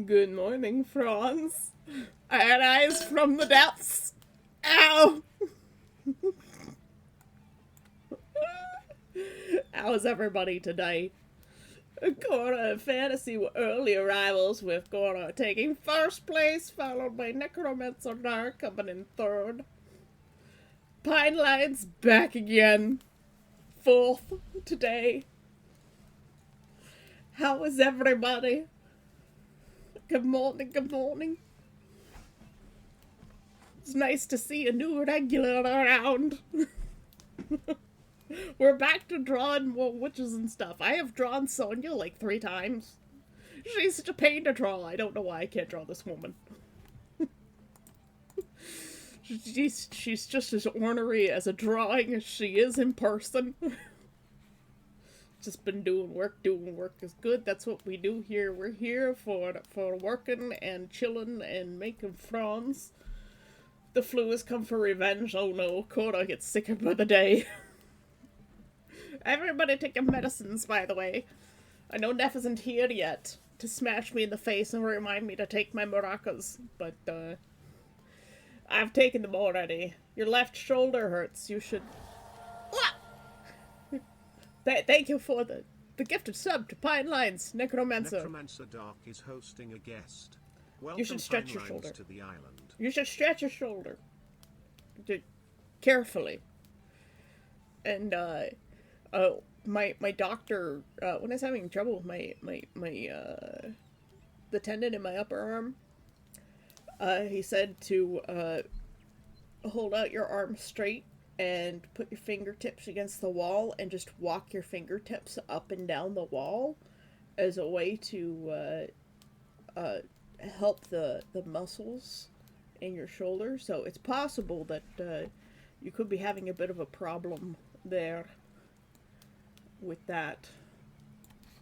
Good morning, Franz. I had eyes from the depths. Ow! How's everybody today? Cora Fantasy early arrivals with Cora taking first place, followed by Necromancer Dark coming in third. Pine Line's back again, fourth today. How is everybody? Good morning, good morning. It's nice to see a new regular around. We're back to drawing more witches and stuff. I have drawn Sonia like 3 times. She's such a pain to draw. I don't know why I can't draw this woman. She's just as ornery as a drawing as she is in person. Just been doing work is good. That's what we do here. We're here for working and chilling and making friends. The flu has come for revenge. Oh no, Cora gets sicker by the day. Everybody take your medicines, by the way. I know Neff isn't here yet to smash me in the face and remind me to take my maracas, but I've taken them already. Your left shoulder hurts. You should... Thank you for the gifted sub to Pine Lines, Necromancer. Necromancer Dark is hosting a guest. Welcome, you should stretch Pine your Lines shoulder. To the island. You should stretch your shoulder. Carefully. And, my doctor, when I was having trouble with the tendon in my upper arm, he said to, hold out your arm straight and put your fingertips against the wall and just walk your fingertips up and down the wall as a way to, help the muscles in your shoulder. So it's possible that, you could be having a bit of a problem there with that.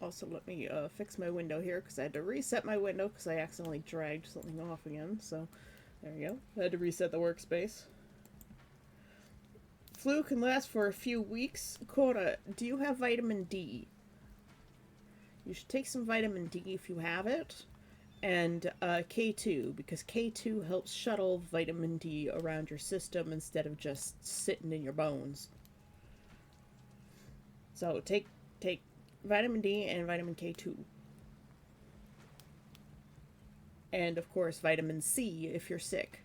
Also, let me fix my window here because I had to reset my window because I accidentally dragged something off again. So there you go. I had to reset the workspace. Flu can last for a few weeks. Cora, do you have vitamin D? You should take some vitamin D if you have it. And K2, because K2 helps shuttle vitamin D around your system instead of just sitting in your bones. So take vitamin D and vitamin K2. And of course vitamin C if you're sick.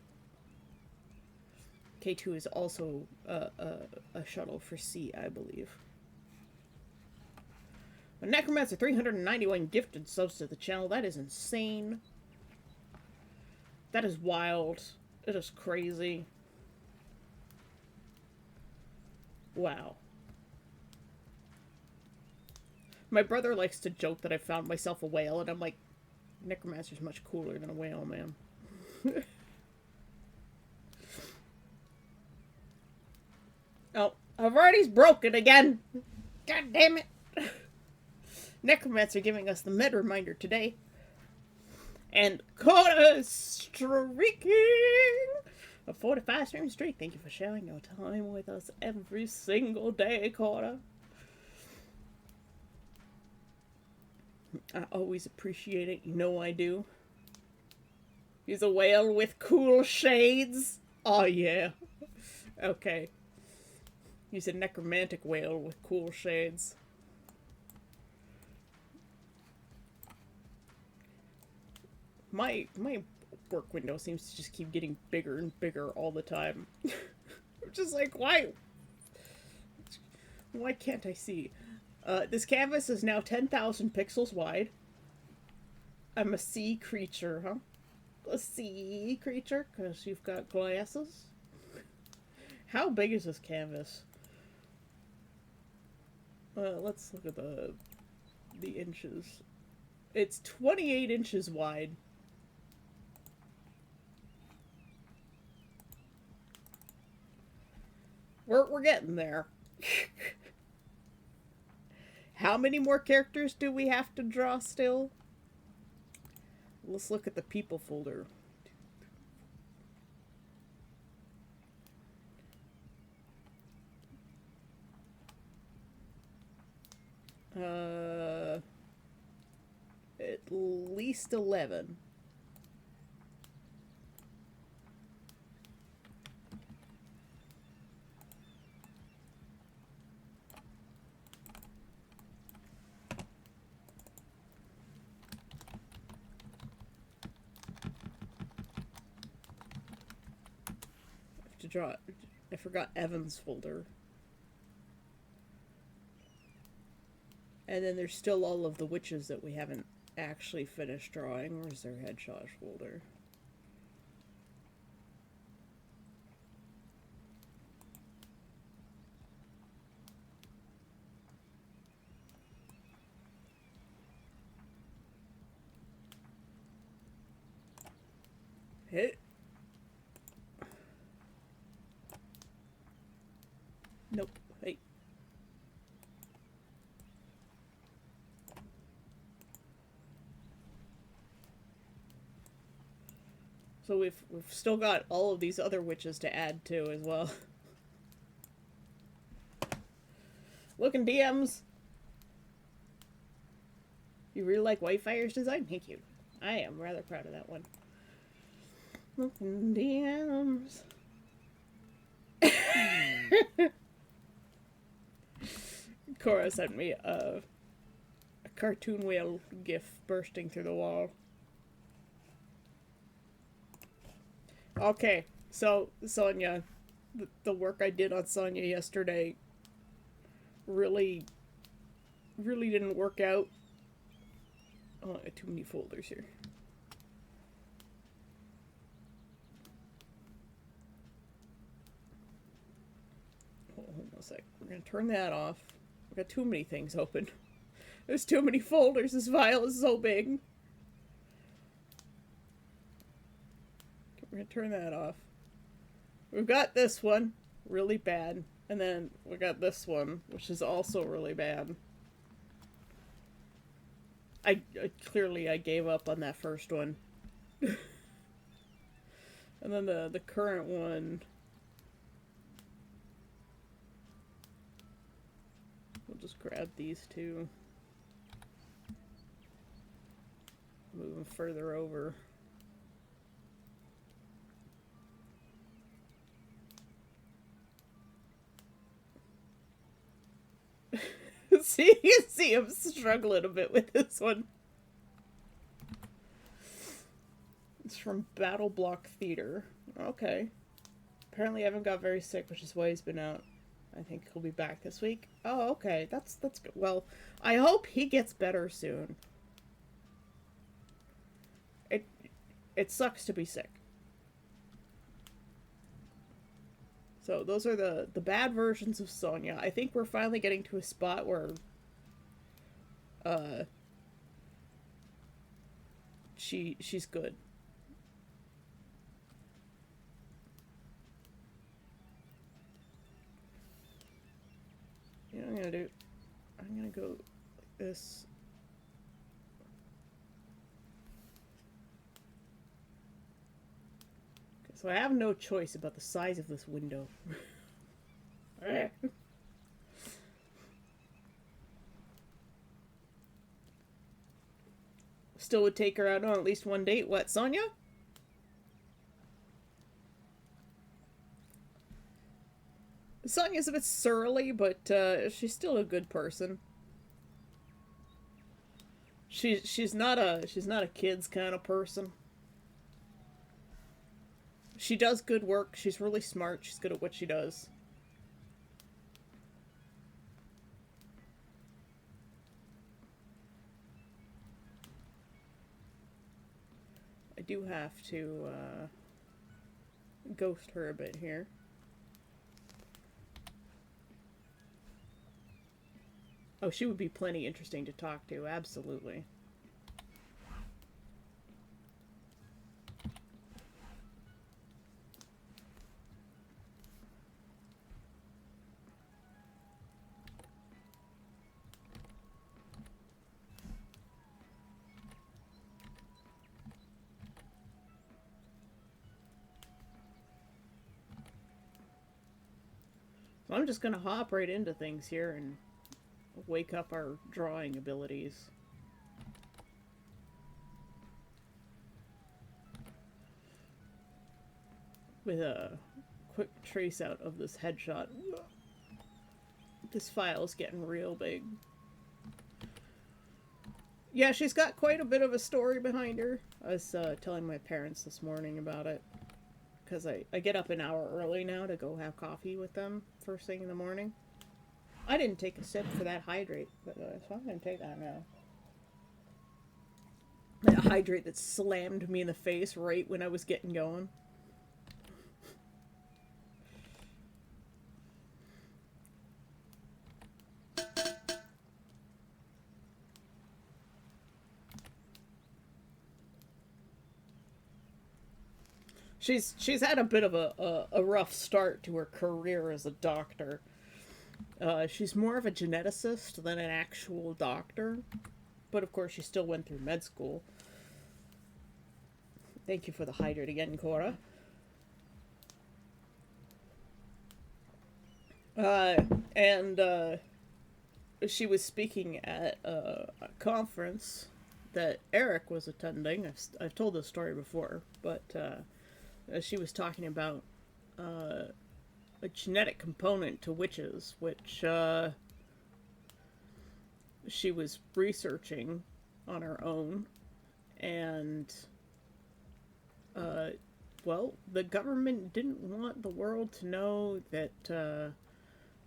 K2 is also a shuttle for C, I believe. But Necromancer 391 gifted subs to the channel. That is insane. That is wild. It is crazy. Wow. My brother likes to joke that I found myself a whale, and I'm like, Necromancer's much cooler than a whale, man. Oh, I've already broken again. God damn it. Necromancer giving us the med reminder today. And Cora streaking a 45 stream streak. Thank you for sharing your time with us every single day, Cora. I always appreciate it. You know I do. He's a whale with cool shades. Oh, yeah. Okay. He's a necromantic whale with cool shades. My work window seems to just keep getting bigger and bigger all the time. I'm just like, why can't I see? This canvas is now 10,000 pixels wide. I'm a sea creature, huh? A sea creature? Because you've got glasses? How big is this canvas? Let's look at the inches. It's 28 inches wide. We're getting there. How many more characters do we have to draw still? Let's look at the people folder. At least 11. to draw. I forgot Evan's folder. And then there's still all of the witches that we haven't actually finished drawing. Where's their headshot folder? Hit. Nope. Hey. So we've still got all of these other witches to add to as well. Looking DMs. You really like Whitefire's design? Thank you. I am rather proud of that one. Looking DMs. Cora sent me a cartoon whale gif bursting through the wall. Okay, so Sonia, the work I did on Sonia yesterday really didn't work out. Oh, I have too many folders here. Hold on a sec. We're gonna turn that off. We've got too many things open. There's too many folders. This file is so big. We're gonna turn that off. We've got this one, really bad. And then we got this one, which is also really bad. I clearly I gave up on that first one. And then the current one. We'll just grab these two. Move them further over. See, you see I'm struggling a bit with this one. It's from Battle Block Theater. Okay. Apparently Evan got very sick, which is why he's been out. I think he'll be back this week. Oh, okay. That's good. Well, I hope he gets better soon. It sucks to be sick. So those are the bad versions of Sonia. I think we're finally getting to a spot where she's good. You know what I'm gonna do? I'm gonna go like this. So I have no choice about the size of this window. Still would take her out on at least one date. What, Sonia? Sonia's a bit surly, but she's still a good person. She's not a kids kind of person. She does good work. She's really smart. She's good at what she does. I do have to ghost her a bit here. Oh, she would be plenty interesting to talk to, absolutely. So I'm just gonna hop right into things here and wake up our drawing abilities. With a quick trace out of this headshot. This file is getting real big. Yeah, she's got quite a bit of a story behind her. I was telling my parents this morning about it. because I get up an hour early now to go have coffee with them first thing in the morning. I didn't take a sip for that hydrate, but so I'm going to take that now. That hydrate that slammed me in the face right when I was getting going. She's had a bit of a rough start to her career as a doctor. She's more of a geneticist than an actual doctor, but of course she still went through med school. Thank you for the hydrate again, Cora. And she was speaking at a conference that Eric was attending. I've told this story before, but she was talking about a genetic component to witches, which she was researching on her own. And, well, the government didn't want the world to know that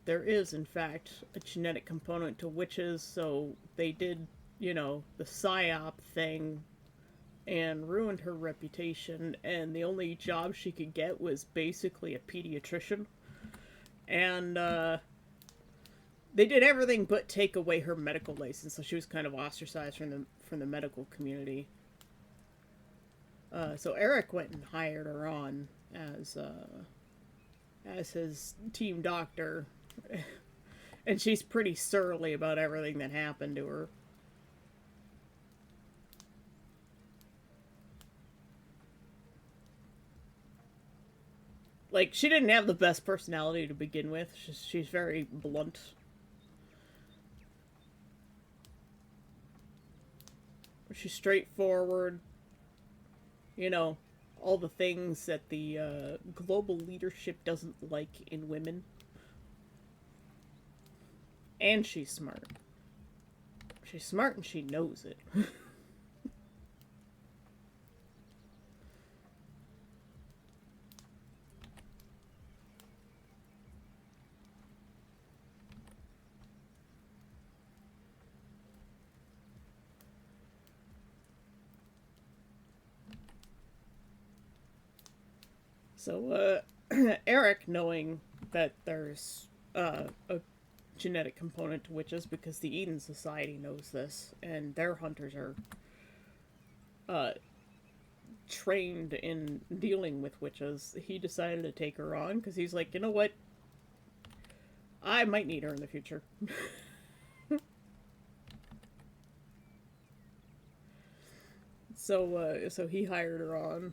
there is, in fact, a genetic component to witches, so they did, the PSYOP thing and ruined her reputation, and the only job she could get was basically a pediatrician. And they did everything but take away her medical license, so she was kind of ostracized from the medical community. So Eric went and hired her on as his team doctor, and she's pretty surly about everything that happened to her. Like, she didn't have the best personality to begin with. She's very blunt. She's straightforward. All the things that the global leadership doesn't like in women. And she's smart. She's smart and she knows it. So, Eric, knowing that there's a genetic component to witches, because the Eden Society knows this, and their hunters are trained in dealing with witches, he decided to take her on, because he's like, you know what? I might need her in the future. So he hired her on.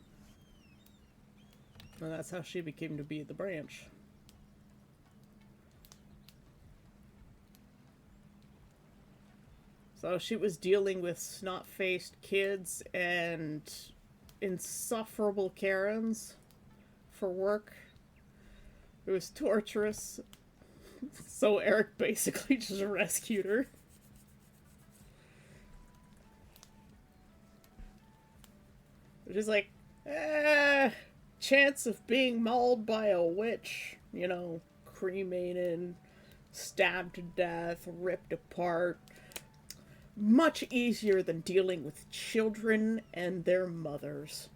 And that's how she became to be the branch. So she was dealing with snot-faced kids and insufferable Karens for work. It was torturous. So Eric basically just rescued her. Which is like, chance of being mauled by a witch, cremated, stabbed to death, ripped apart. Much easier than dealing with children and their mothers.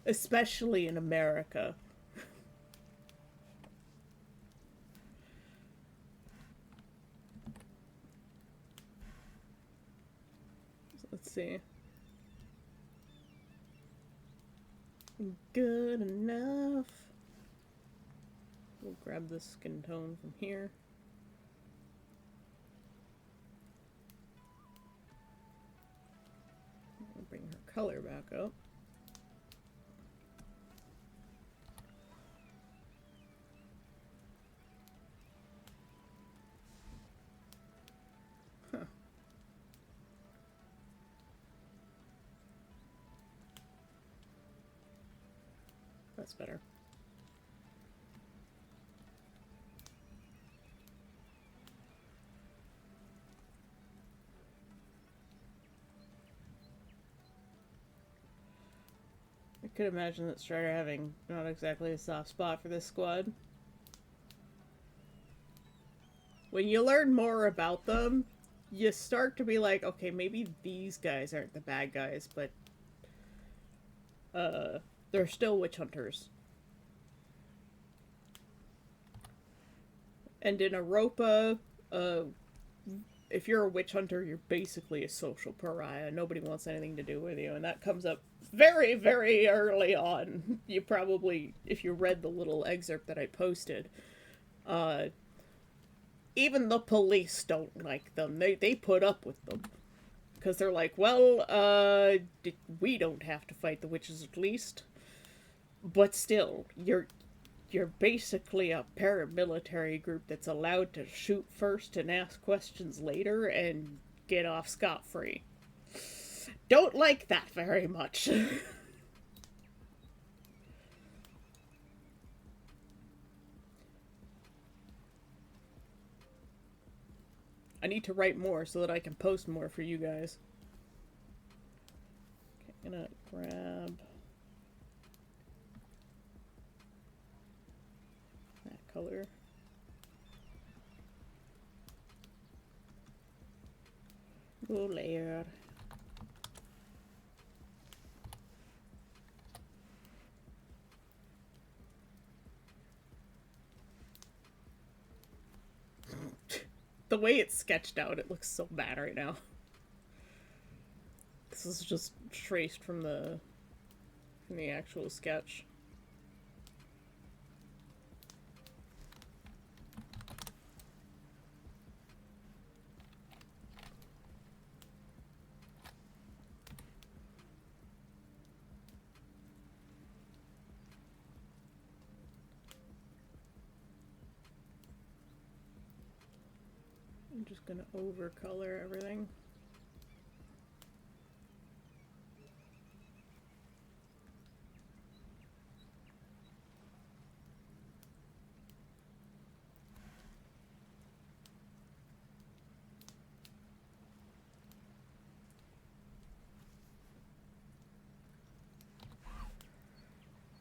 Especially in America. So let's see. Good enough. We'll grab the skin tone from here. We'll bring her color back up. Huh. That's better. could imagine that Strider having not exactly a soft spot for this squad. When you learn more about them, you start to be like, okay, maybe these guys aren't the bad guys, but they're still witch hunters. And in Europa, if you're a witch hunter, you're basically a social pariah. Nobody wants anything to do with you, and that comes up very, very early on. You probably, if you read the little excerpt that I posted, even the police don't like them. They put up with them. Because they're like, well, we don't have to fight the witches at least. But still, you're basically a paramilitary group that's allowed to shoot first and ask questions later and get off scot-free. Don't like that very much. I need to write more so that I can post more for you guys. Okay, I'm gonna grab that color. Go layer. The way it's sketched out, it looks so bad right now. This is just traced from the actual sketch. I'm just gonna overcolor everything.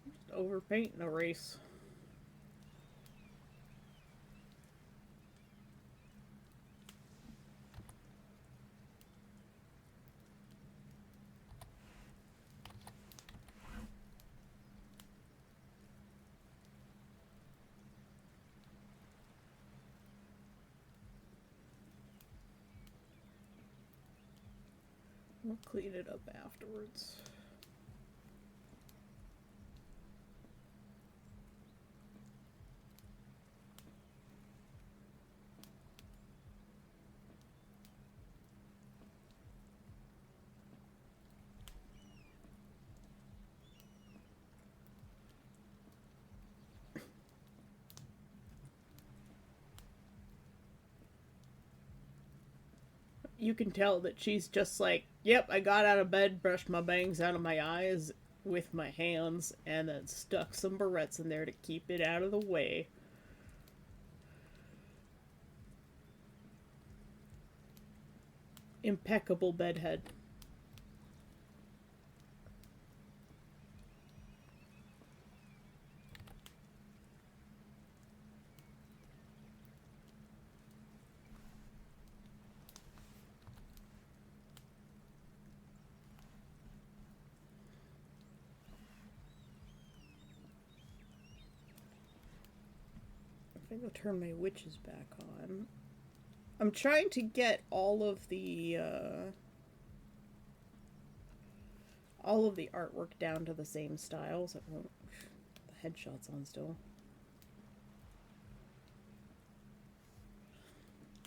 Just overpaint and erase. We'll clean it up afterwards. You can tell that she's just like, yep, I got out of bed, brushed my bangs out of my eyes with my hands, and then stuck some barrettes in there to keep it out of the way. Impeccable bedhead. I think I'll turn my witches back on. I'm trying to get all of the artwork down to the same style, so it won't, the headshot's on still.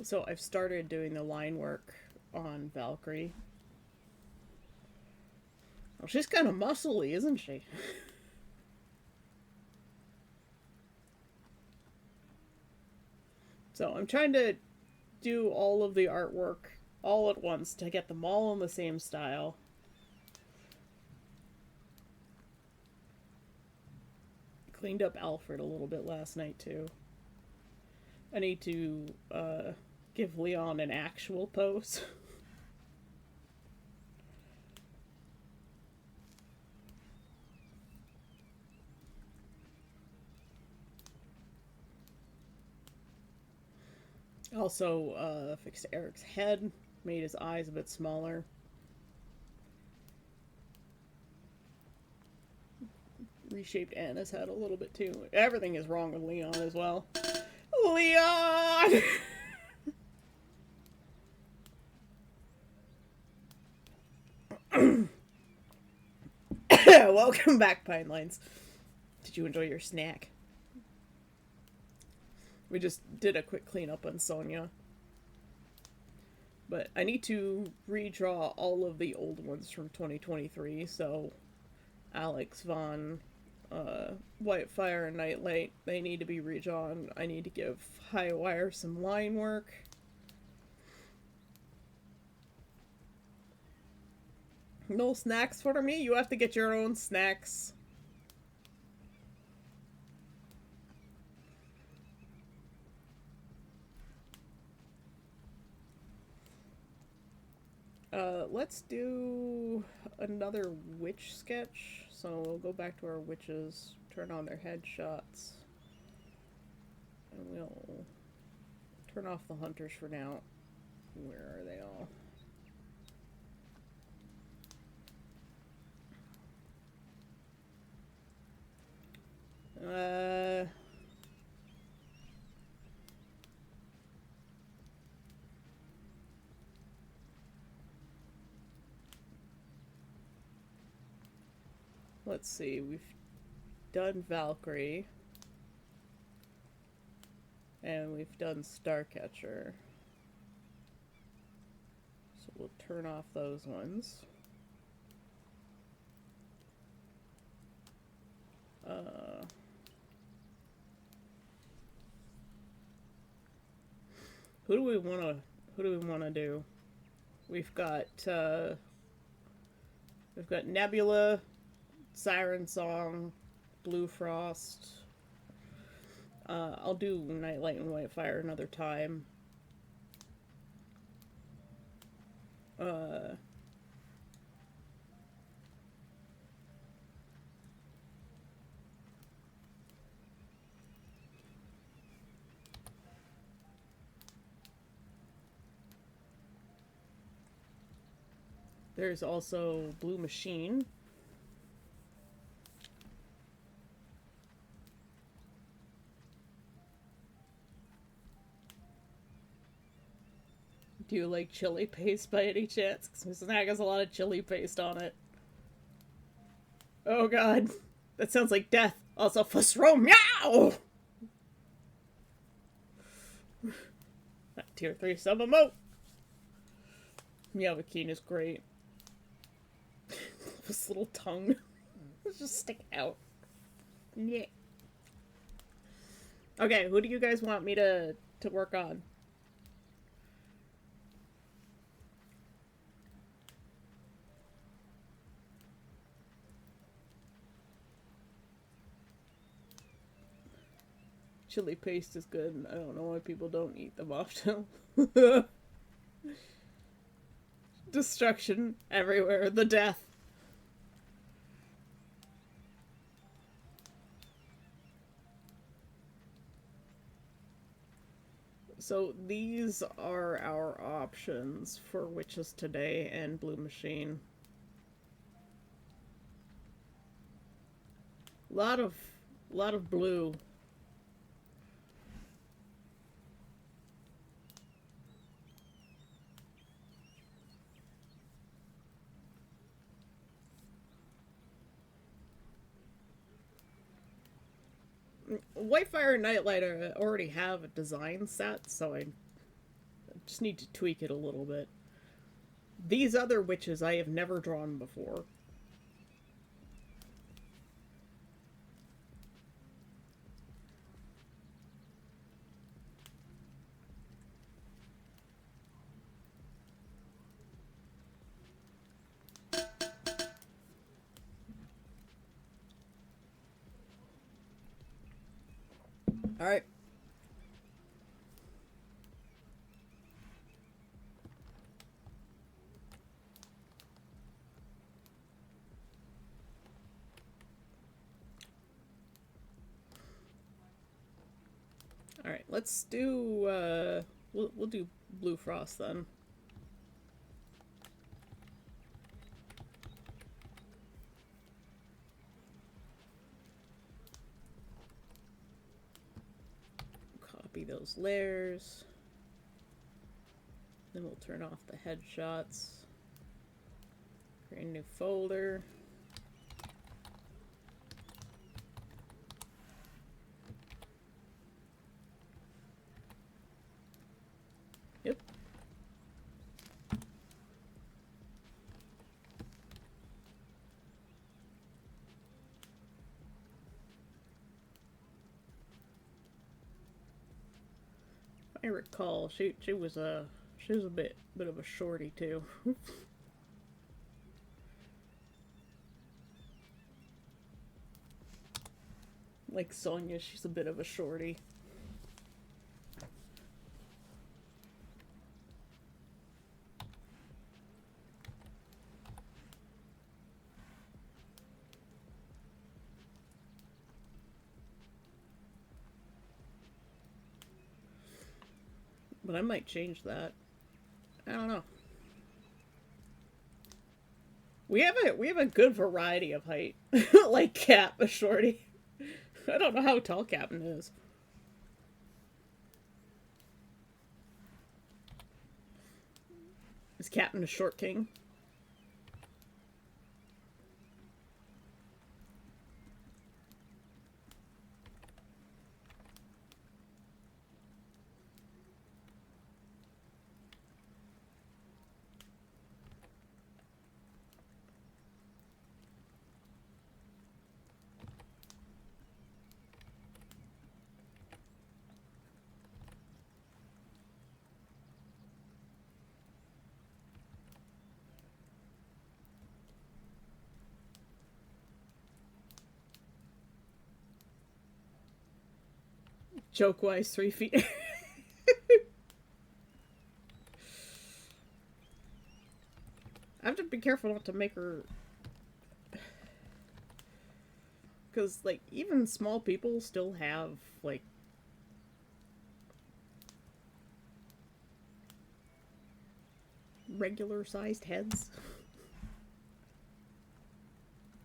So I've started doing the line work on Valkyrie. Well, she's kind of muscly, isn't she? So I'm trying to do all of the artwork all at once to get them all in the same style. Cleaned up Alfred a little bit last night too. I need to give Leon an actual pose. Also, fixed Eric's head, made his eyes a bit smaller. Reshaped Anna's head a little bit too. Everything is wrong with Leon as well. Leon! Welcome back, Pine Lines. Did you enjoy your snack? We just did a quick cleanup on Sonya. But I need to redraw all of the old ones from 2023, so Alex, Vaughn, Whitefire, and Nightlight, they need to be redrawn. I need to give Highwire some line work. No snacks for me? You have to get your own snacks. Let's do another witch sketch. So we'll go back to our witches, turn on their headshots, and we'll turn off the hunters for now. Where are they all? Let's see, we've done Valkyrie. And we've done Starcatcher. So we'll turn off those ones. Who do we wanna do? We've got Nebula, Siren Song, Blue Frost. I'll do Nightlight and Whitefire another time. There's also Blue Machine. Do you like chili paste by any chance? Because Miss Snag has a lot of chili paste on it. Oh god. That sounds like death. Also, Fusro, meow! Tier 3 sub emote. Meowakeen is great. This little tongue. Just stick out. Yeah. Okay, who do you guys want me to work on? Chili paste is good. I don't know why people don't eat them often. Destruction everywhere. The death. So these are our options for Witches Today and Blue Machine. Lot of blue. Whitefire and Nightlight already have a design set, so I just need to tweak it a little bit. These other witches I have never drawn before. Alright. Alright, let's do we'll do Blue Frost then. Copy those layers. Then we'll turn off the headshots. Create a new folder. Yep. I recall she was a bit of a shorty too. Like Sonya, she's a bit of a shorty. But I might change that. I don't know. We have a good variety of height. Like Cap, a shorty. I don't know how tall Captain is. Is Captain a short king? Joke-wise, 3 feet. I have to be careful not to make her... Because, like, even small people still have, like... regular-sized heads.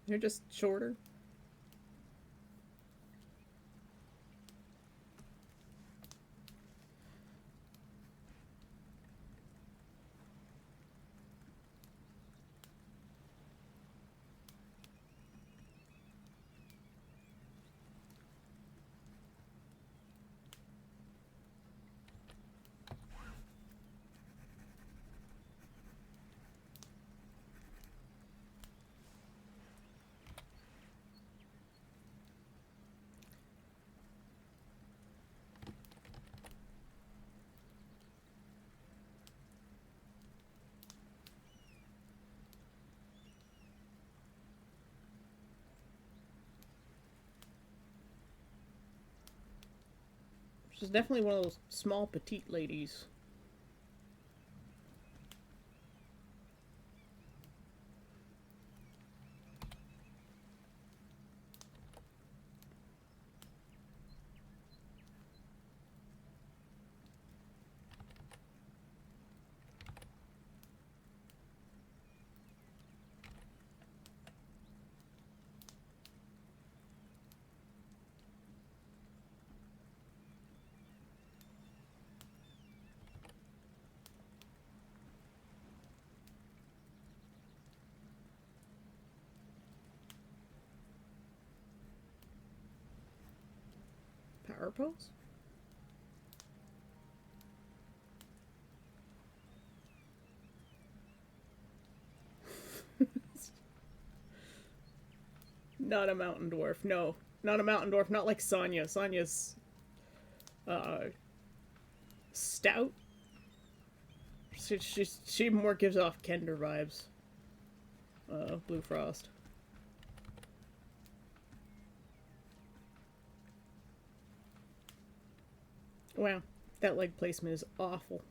They're just shorter. She's definitely one of those small, petite ladies. Power pose? Not a mountain dwarf. No. Not a mountain dwarf. Not like Sonya. Sonya's... stout. She more gives off Kender vibes. Blue Frost. Wow. That leg placement is awful.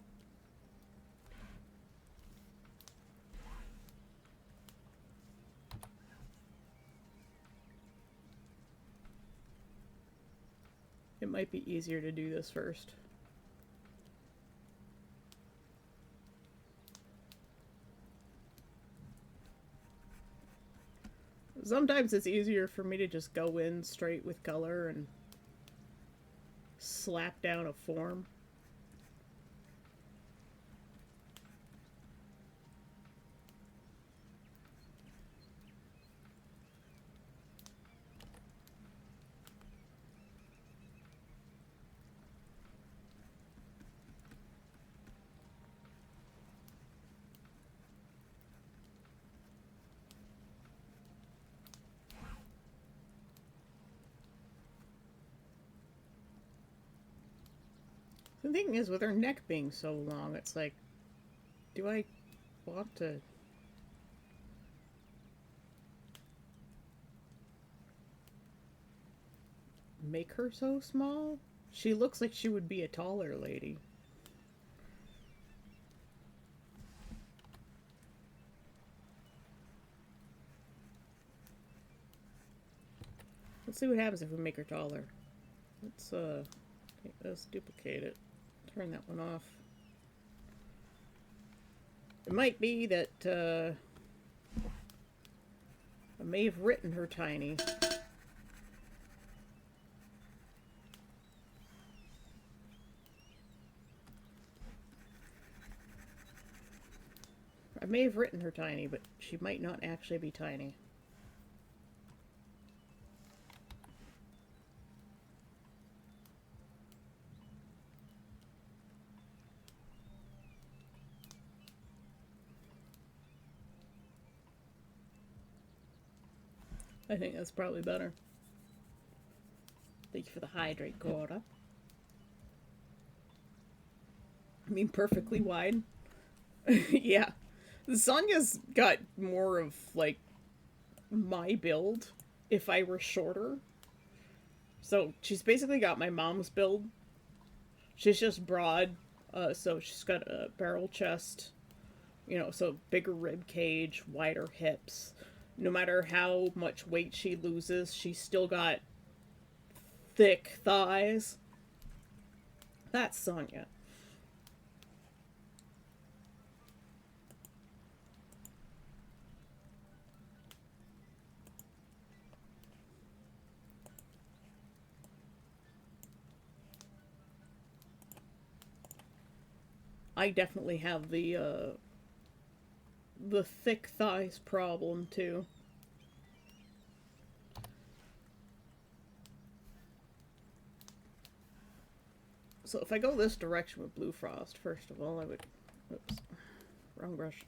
It might be easier to do this first. Sometimes it's easier for me to just go in straight with color and slap down a form. The thing is, with her neck being so long, it's like, do I want to... make her so small? She looks like she would be a taller lady. Let's see what happens if we make her taller. Let's duplicate it. Turn that one off. It might be that I may have written her tiny. I may have written her tiny, but she might not actually be tiny. I think that's probably better. Thank you for the hydrate quota. I mean, perfectly wide. Yeah. Sonya's got more of, like, my build if I were shorter. So she's basically got my mom's build. She's just broad, so she's got a barrel chest, you know, so bigger rib cage, wider hips. No matter how much weight she loses, she's still got thick thighs. That's Sonya. I definitely have the thick thighs problem too. So if I go this direction with Blue Frost, first of all, I would... Oops. Wrong brush.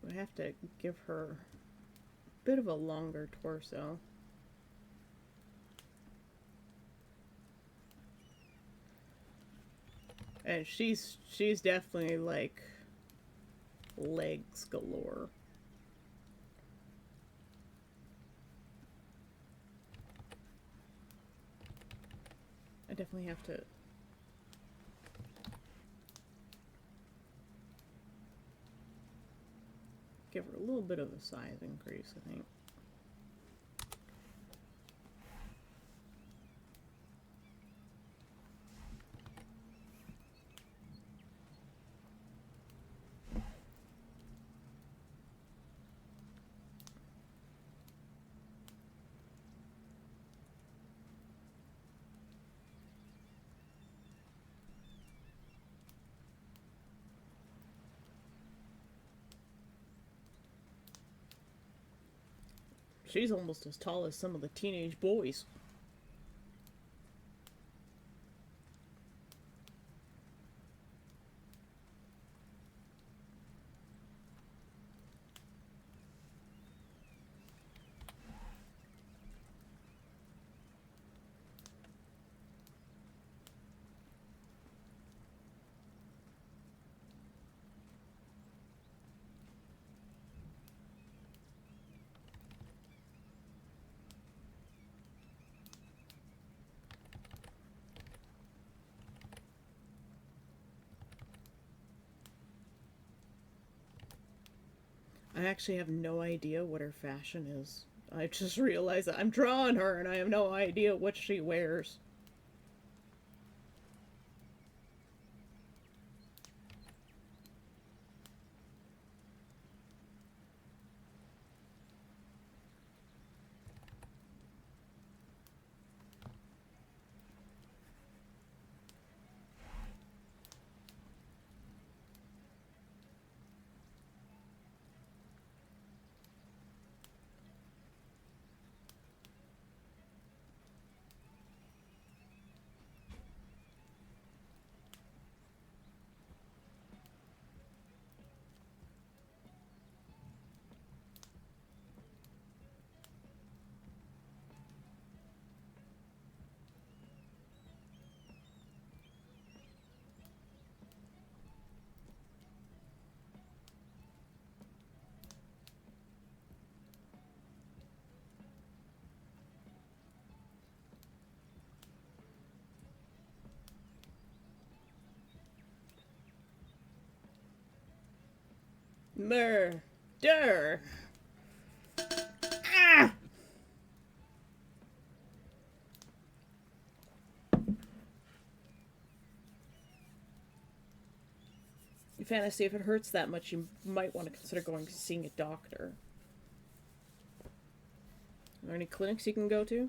I have to give her a bit of a longer torso. And she's definitely like legs galore. I definitely have to give her a little bit of a size increase, I think. She's almost as tall as some of the teenage boys. I actually have no idea what her fashion is. I just realized that I'm drawing her and I have no idea what she wears. Murder. Ah! Fantasy, if it hurts that much, you might want to consider going seeing a doctor. Are there any clinics you can go to?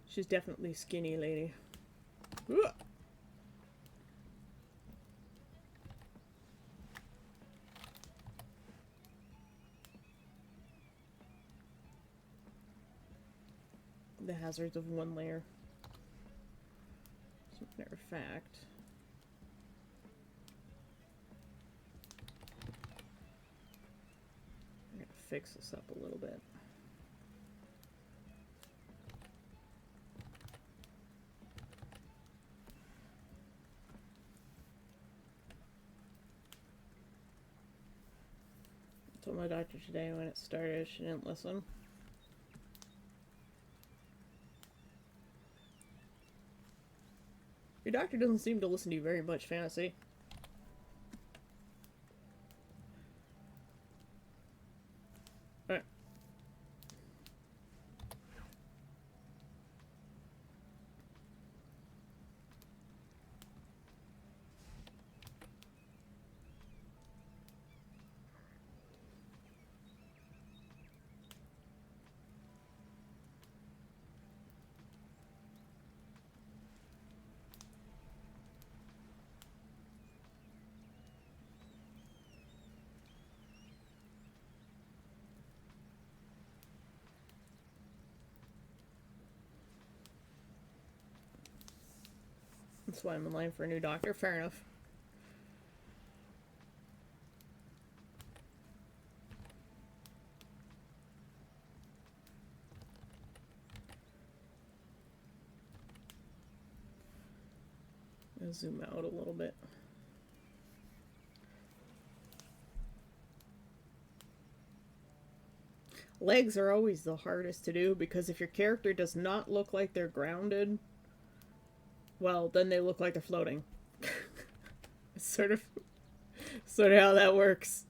She's definitely skinny, lady. Ooh. The hazards of one layer. As a matter of fact, I'm gonna fix this up a little bit. I told my doctor today when it started, she didn't listen. Your doctor doesn't seem to listen to you very much, Fantasy. Alright. That's why I'm in line for a new doctor. Fair enough. I'll zoom out a little bit. Legs are always the hardest to do because if your character does not look like they're grounded, well, then they look like they're floating. It's sort of how that works.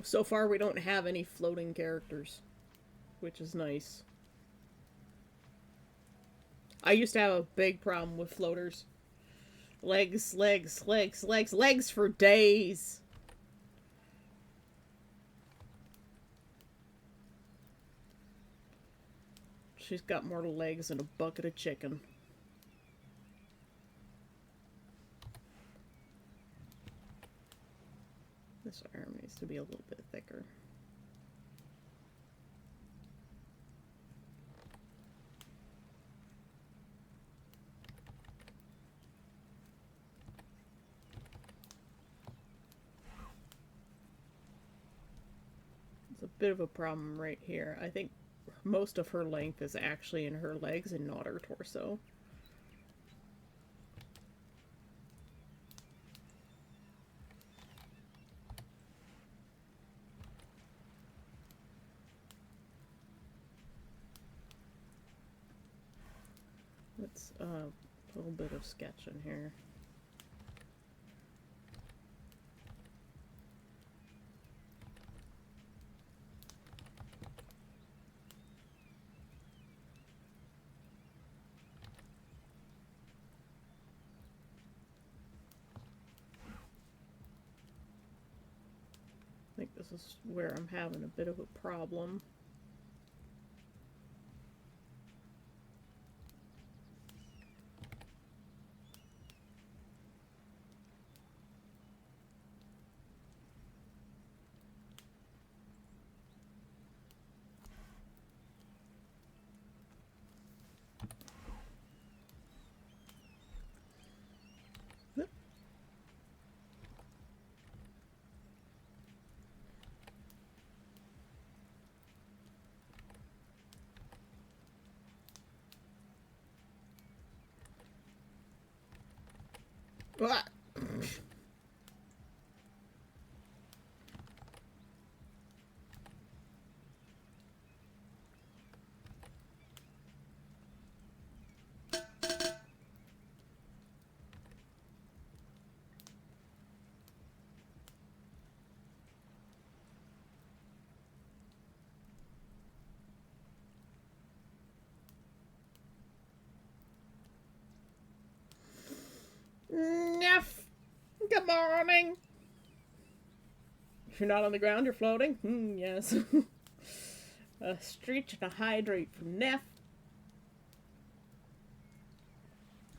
So far, we don't have any floating characters, which is nice. I used to have a big problem with floaters. Legs, legs, legs, legs, legs for days. She's got more legs than a bucket of chicken. This arm needs to be a little bit thicker. It's a bit of a problem right here. I think most of her length is actually in her legs and not her torso. Let's put a little bit of sketch in here. I think this is where I'm having a bit of a problem. What? Neff. Good morning. If you're not on the ground, you're floating. Yes. A street and a hydrate from Neff.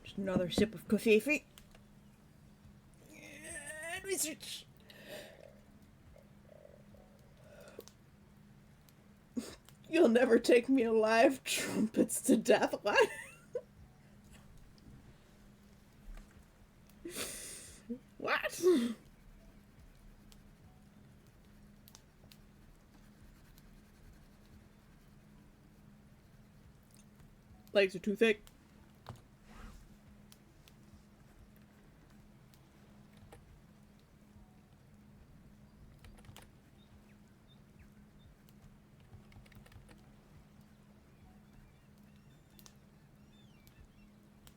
Just another sip of coffee. And research. You'll never take me alive. Trumpets to death. What? What? Legs are too thick.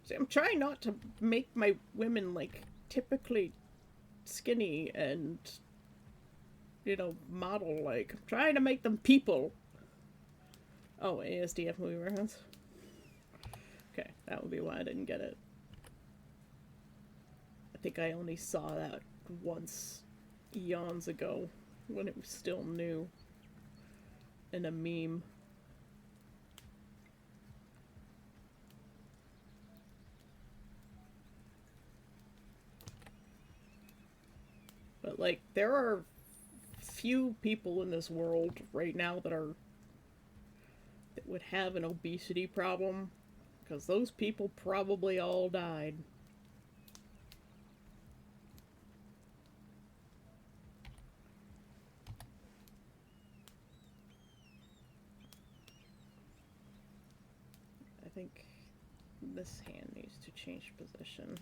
See, I'm trying not to make my women, like, typically skinny and, you know, model-like. I'm trying to make them people. Oh, ASDF movie reference. Okay, that would be why I didn't get it. I think I only saw that once eons ago when it was still new in a meme. But, like, there are few people in this world right now that would have an obesity problem, because those people probably all died. I think this hand needs to change position.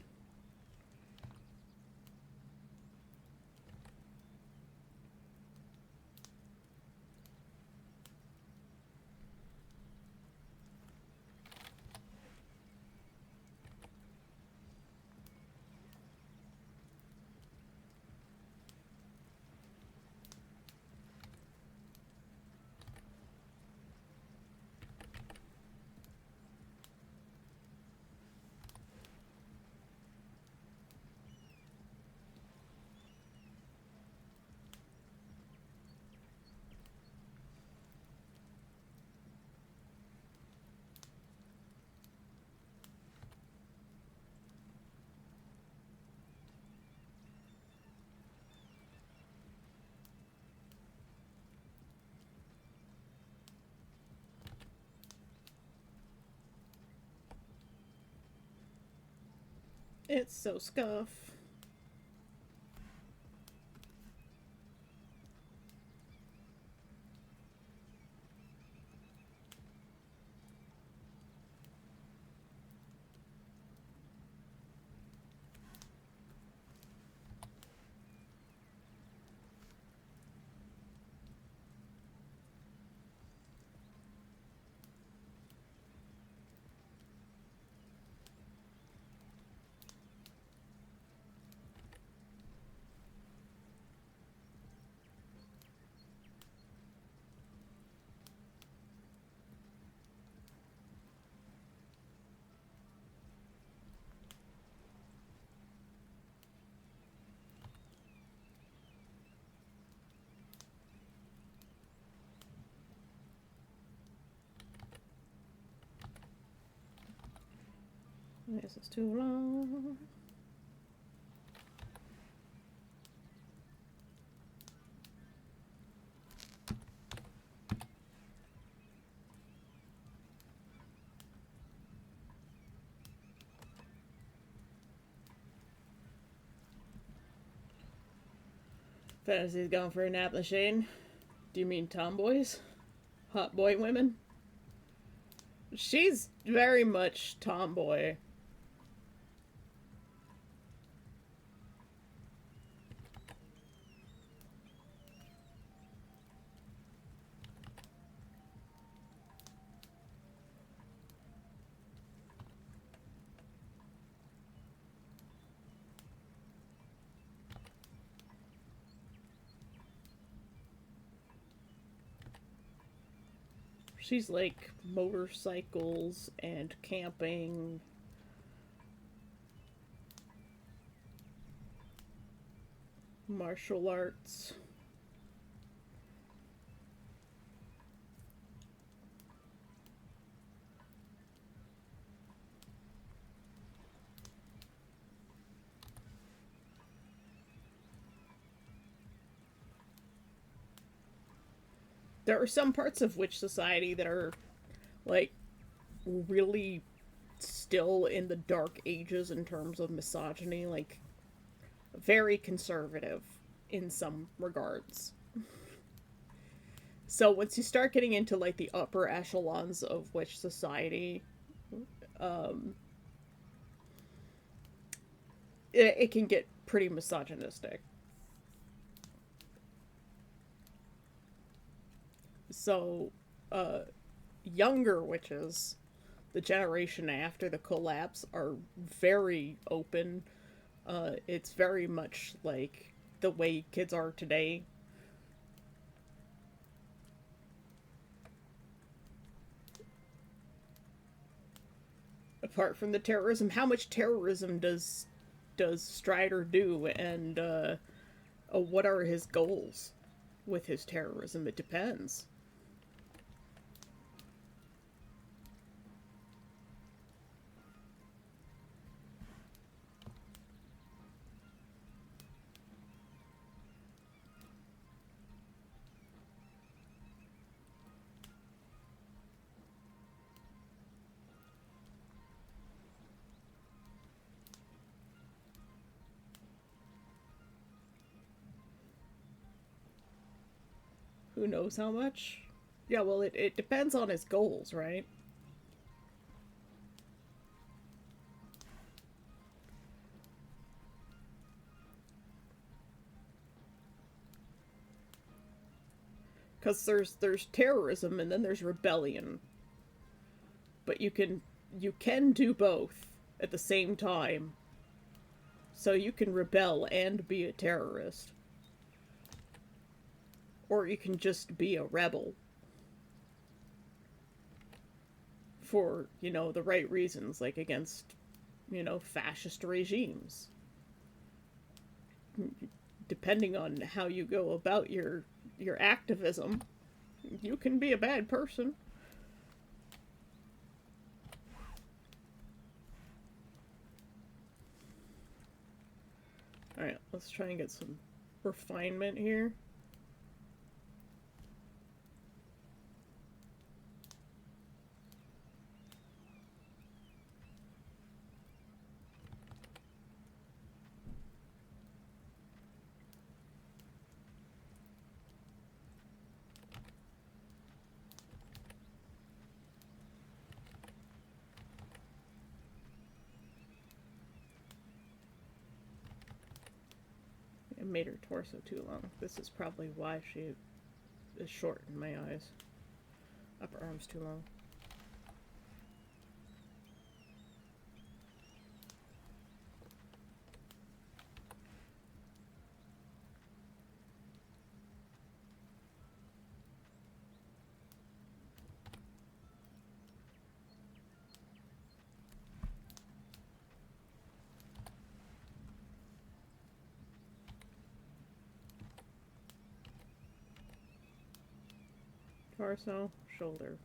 It's so scuff. This is too long. Fantasy's going for a nap machine. Do you mean tomboys? Hot boy women? She's very much tomboy. She's like motorcycles and camping. Martial arts. There are some parts of Witch Society that are, like, really still in the dark ages in terms of misogyny, like, very conservative in some regards. So once you start getting into, like, the upper echelons of Witch Society, um, it can get pretty misogynistic. So, uh, younger witches, the generation after the collapse, are very open. It's very much like the way kids are today. Apart from the terrorism, how much terrorism does Strider do, and what are his goals with his terrorism? It depends. Who knows how much? Yeah, well, it depends on his goals, right? Because there's terrorism and then there's rebellion, but you can do both at the same time. So you can rebel and be a terrorist, or you can just be a rebel for, the right reasons, like against, fascist regimes. Depending on how you go about your activism, you can be a bad person. Alright, let's try and get some refinement here. I made her torso too long. This is probably why she is short in my eyes. Upper arm's too long. Torso, shoulder.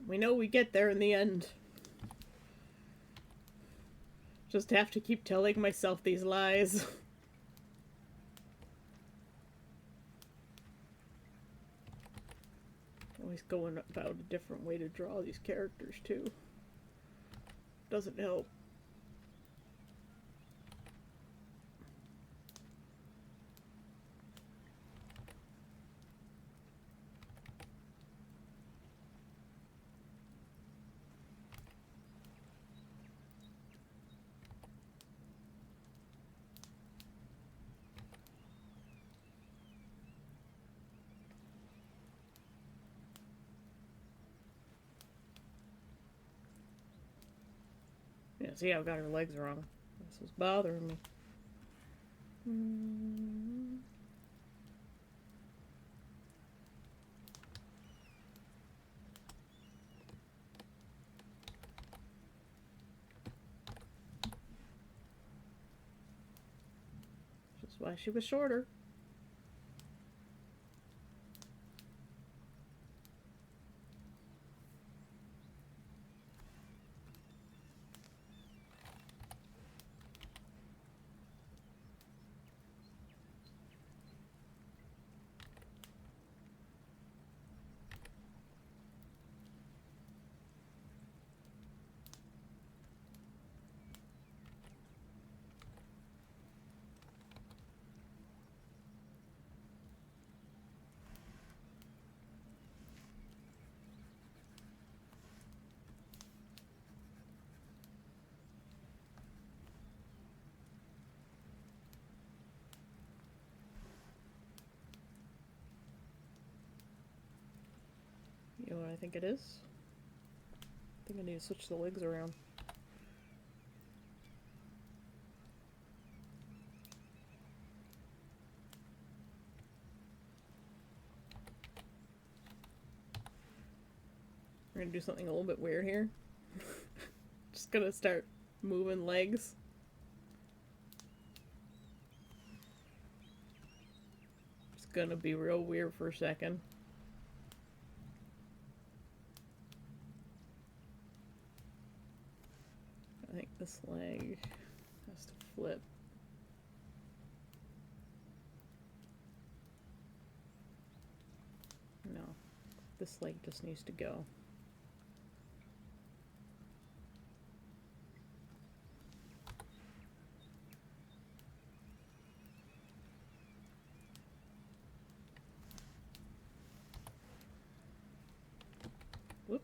We know we get there in the end. Just have to keep telling myself these lies. Always going about a different way to draw these characters, too. Doesn't help. See, I've got her legs wrong. This was bothering me. Which is why she was shorter. You know what I think it is? I think I need to switch the legs around. We're gonna do something a little bit weird here. Just gonna start moving legs. It's gonna be real weird for a second. I think this leg has to flip. No, this leg just needs to go. Whoop.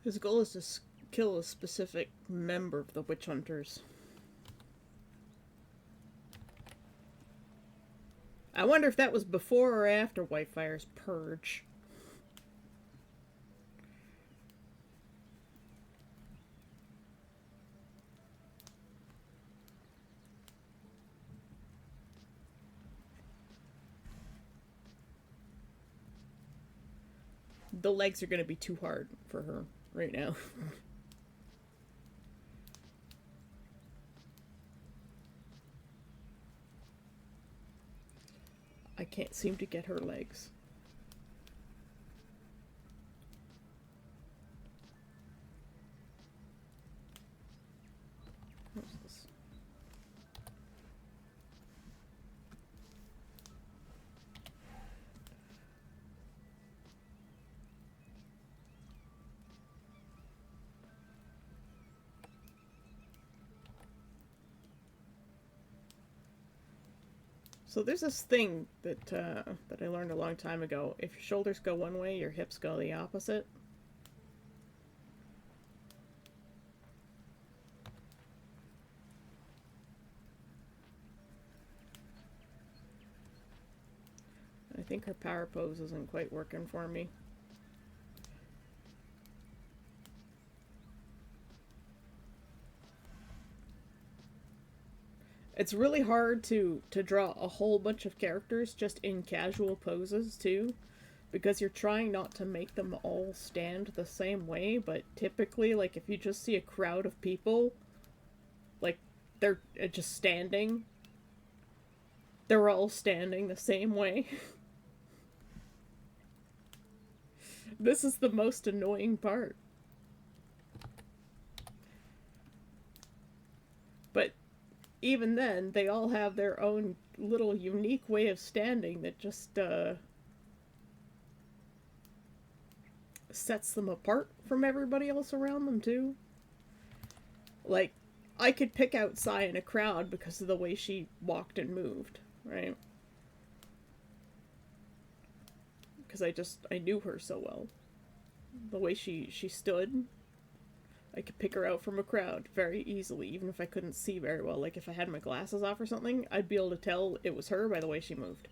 His goal is to kill a specific member of the witch hunters. I wonder if that was before or after Whitefire's purge. The legs are going to be too hard for her right now. I can't seem to get her legs. What's this? So there's this thing that I learned a long time ago. If your shoulders go one way, your hips go the opposite. I think her power pose isn't quite working for me. It's really hard to draw a whole bunch of characters just in casual poses, too. Because you're trying not to make them all stand the same way, but typically, like, if you just see a crowd of people, like, they're just standing, they're all standing the same way. This is the most annoying part. But even then, they all have their own little unique way of standing that just sets them apart from everybody else around them, too. Like, I could pick out Sai in a crowd because of the way she walked and moved, right? Because I knew her so well. The way she stood, I could pick her out from a crowd very easily, even if I couldn't see very well. Like, if I had my glasses off or something, I'd be able to tell it was her by the way she moved.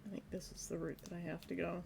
I think this is the route that I have to go.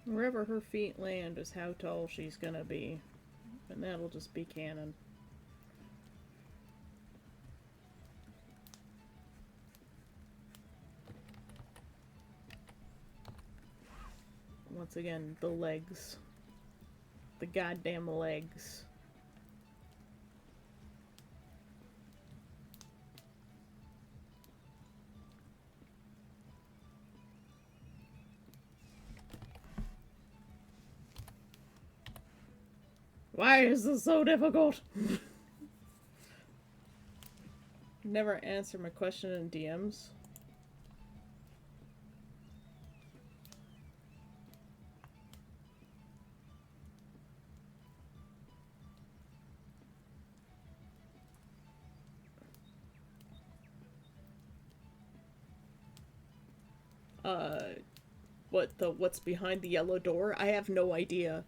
Wherever her feet land is how tall she's gonna be. And that'll just be canon. Once again, the legs. The goddamn legs. Why is this so difficult? Never answer my question in DMs. What's behind the yellow door? I have no idea.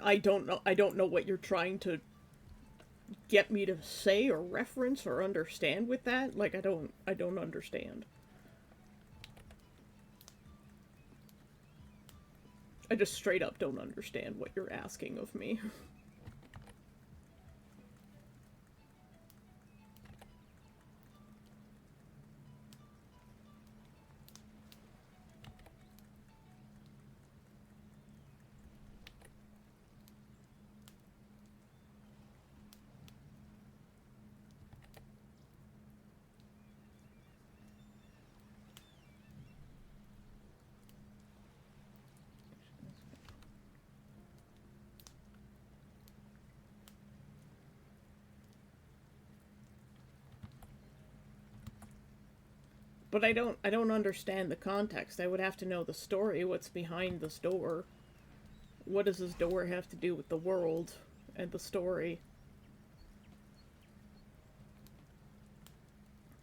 I don't know what you're trying to get me to say or reference or understand with that. Like, I don't understand. I just straight up don't understand what you're asking of me. But I don't understand the context. I would have to know the story, what's behind this door. What does this door have to do with the world and the story?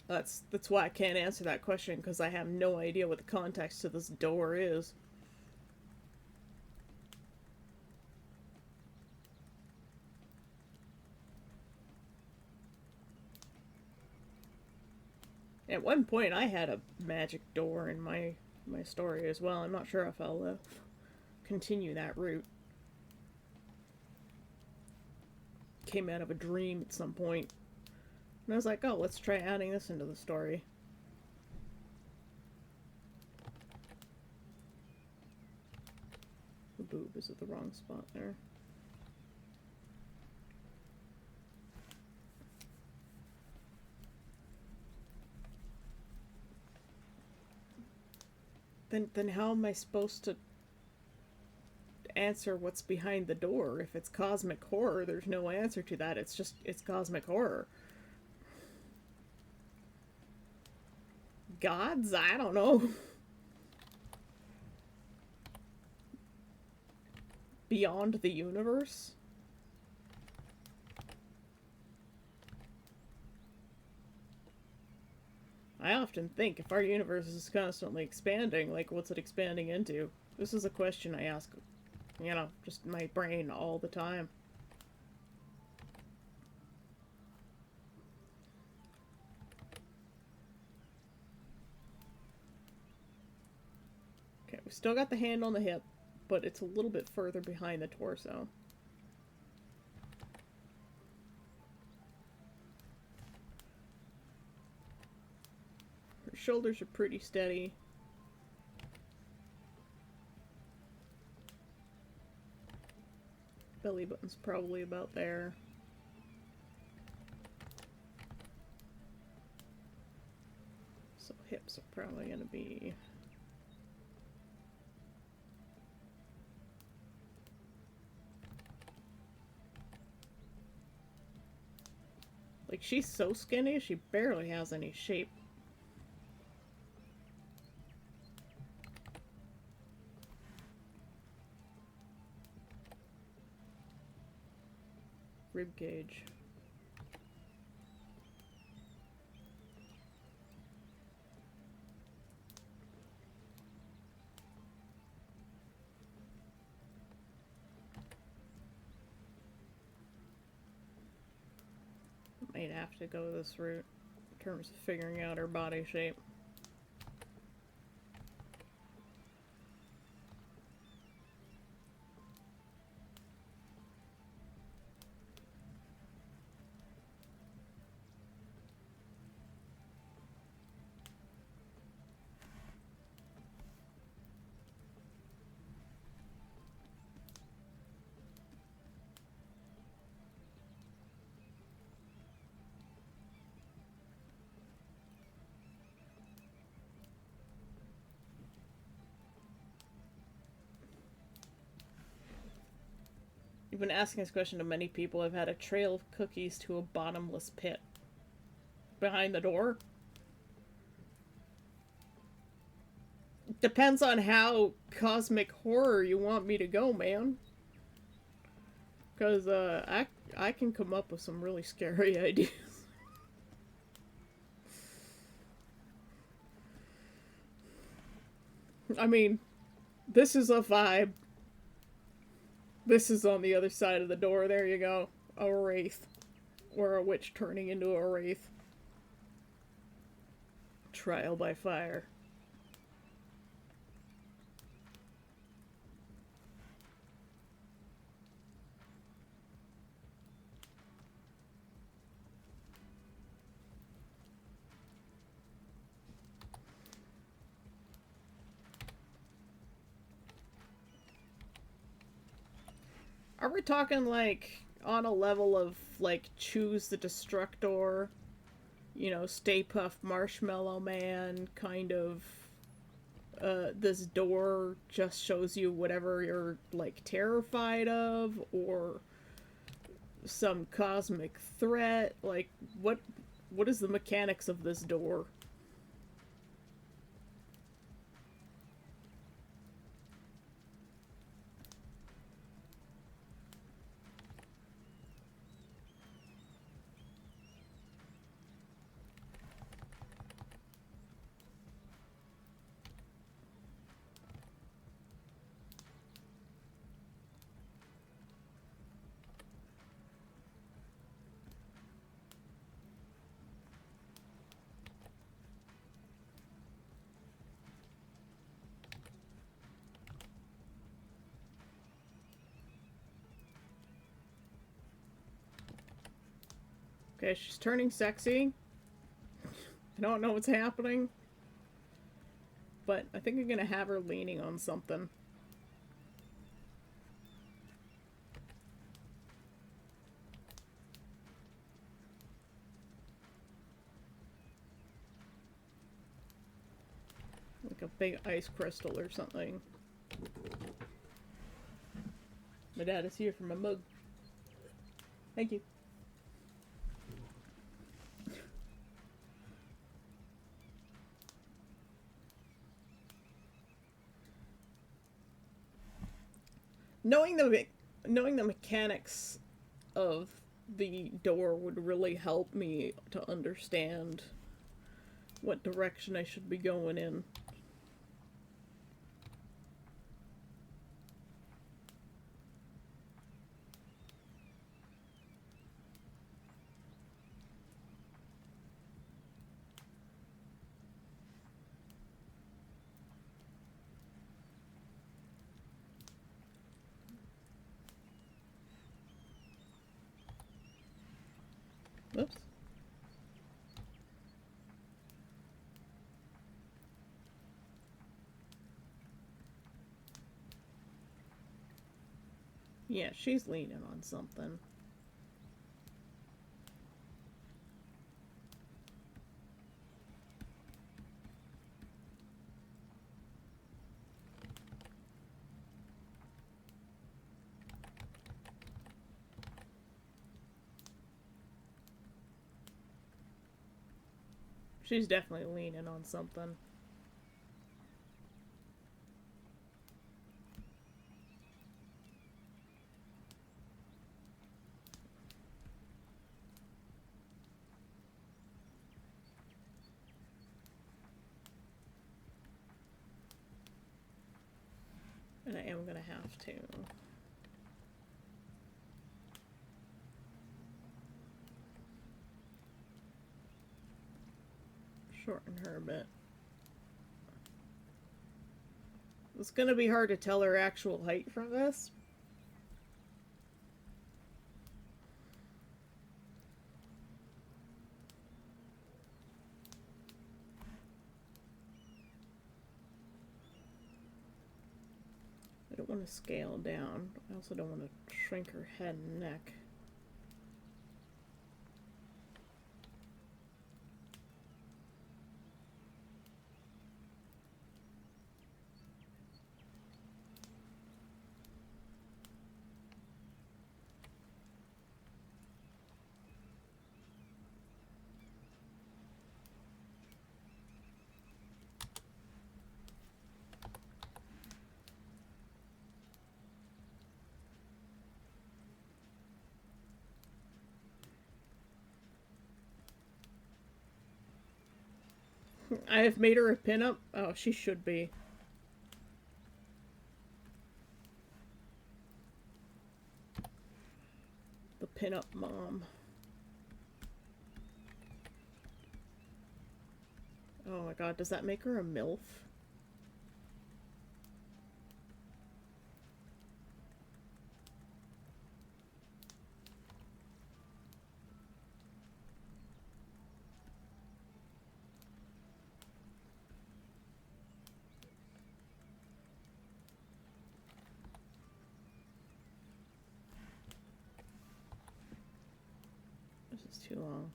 That's why I can't answer that question, because I have no idea what the context to this door is. At one point, I had a magic door in my story as well. I'm not sure if I'll continue that route. Came out of a dream at some point. And I was like, oh, let's try adding this into the story. The boob is at the wrong spot there. Then how am I supposed to answer what's behind the door? If it's cosmic horror, there's no answer to that. It's cosmic horror. Gods? I don't know. Beyond the universe? I often think if our universe is constantly expanding, like, what's it expanding into? This is a question I ask, you know, just my brain all the time. Okay, we still got the hand on the hip, but it's a little bit further behind the torso. Her shoulders are pretty steady. Belly button's probably about there. So hips are probably gonna be... Like, she's so skinny, she barely has any shape. Rib cage. Might have to go this route in terms of figuring out her body shape. You've been asking this question to many people. I've had a trail of cookies to a bottomless pit. Behind the door? Depends on how cosmic horror you want me to go, man. Because, I can come up with some really scary ideas. I mean, this is a vibe. This is on the other side of the door. There you go. A wraith. Or a witch turning into a wraith. Trial by fire. Are we talking, like, on a level of, like, choose the Destructor, you know, Stay Puft Marshmallow Man, kind of, this door just shows you whatever you're, like, terrified of, or some cosmic threat? Like, what is the mechanics of this door? Okay, she's turning sexy. I don't know what's happening. But I think I'm gonna have her leaning on something. like a big ice crystal or something. My dad is here for my mug. Thank you. Knowing the mechanics of the door would really help me to understand what direction I should be going in. Oops. Yeah, she's leaning on something. She's definitely leaning on something. And I am gonna have to. Shorten her a bit. It's gonna be hard to tell her actual height from this. I don't want to scale down. I also don't want to shrink her head and neck. I have made her a pinup. Oh, she should be. The pinup mom. Oh my god, does that make her a MILF? This is too long.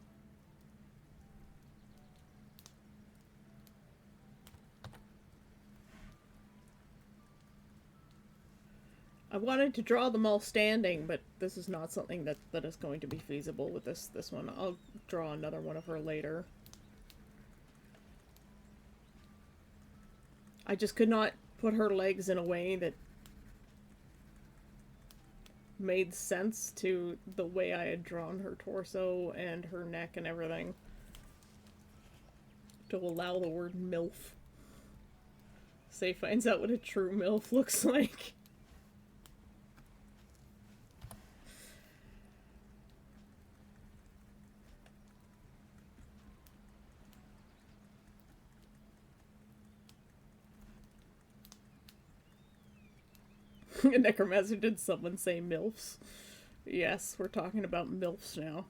I wanted to draw them all standing, but this is not something that is going to be feasible with this one. I'll draw another one of her later. I just could not put her legs in a way that made sense to the way I had drawn her torso and her neck and everything to allow the word MILF. Say finds out what a true MILF looks like. Necromancer, did someone say MILFs? Yes, we're talking about MILFs now.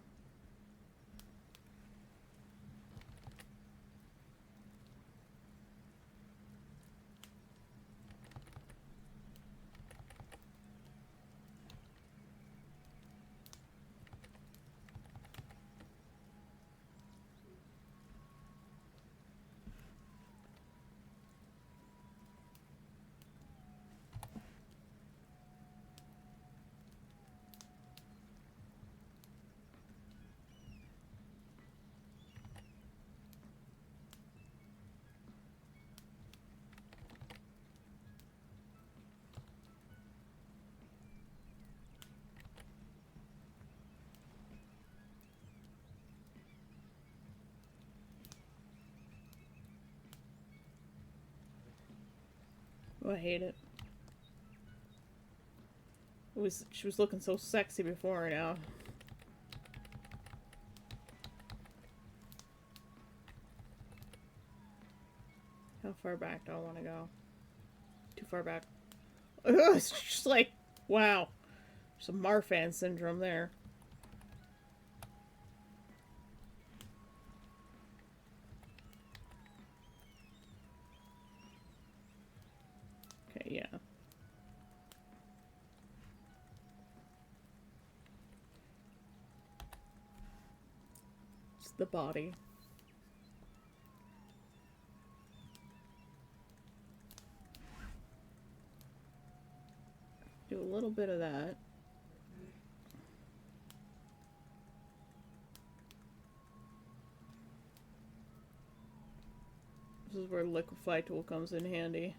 Oh, I hate it. She was looking so sexy before now. How far back do I want to go? Too far back. Ugh, it's just like, wow. Some Marfan syndrome there. Okay, yeah. It's the body. Do a little bit of that. This is where Liquify tool comes in handy.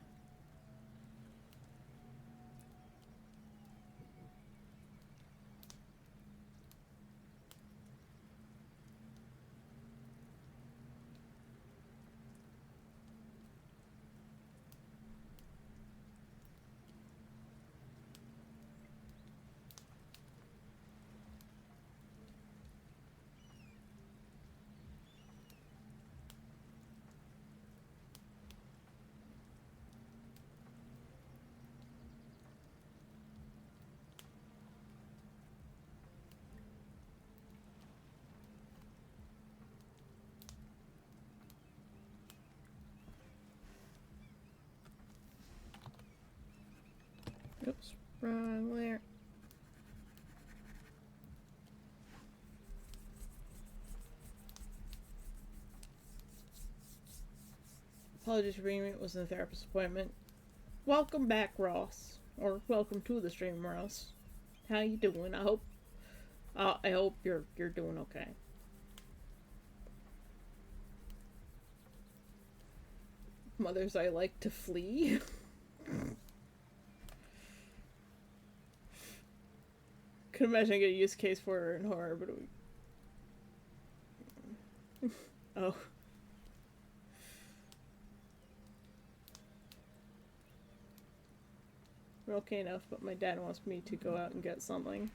Oops, wrong layer. Apologies for being late. It was a therapist appointment. Welcome back, Ross. Or welcome to the stream, Ross. How you doing? I hope you're doing okay. Mothers I like to flee. Could imagine a use case for her in horror, but oh. We're okay enough, but my dad wants me to go out and get something.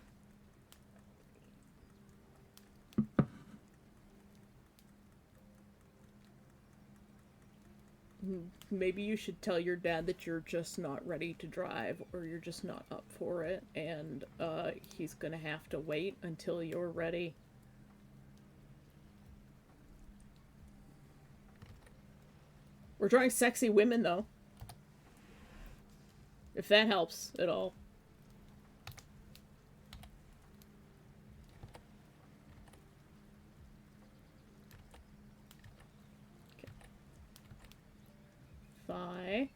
Maybe you should tell your dad that you're just not ready to drive, or you're just not up for it, and he's gonna have to wait until you're ready. We're drawing sexy women, though. If that helps at all. Okay. Phi.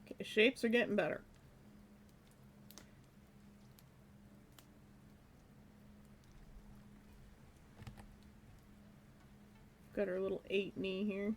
Okay, shapes are getting better. Got our little 8 knee here.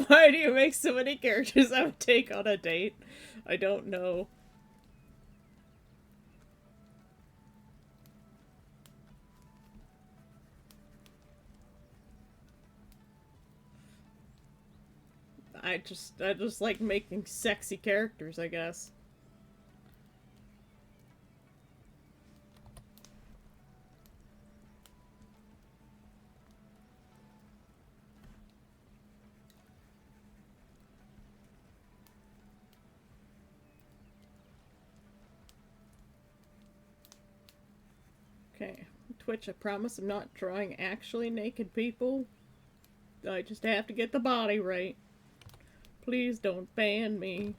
Why do you make so many characters I would take on a date? I don't know. I just like making sexy characters, I guess. Okay. Twitch, I promise I'm not drawing actually naked people. I just have to get the body right. Please don't ban me.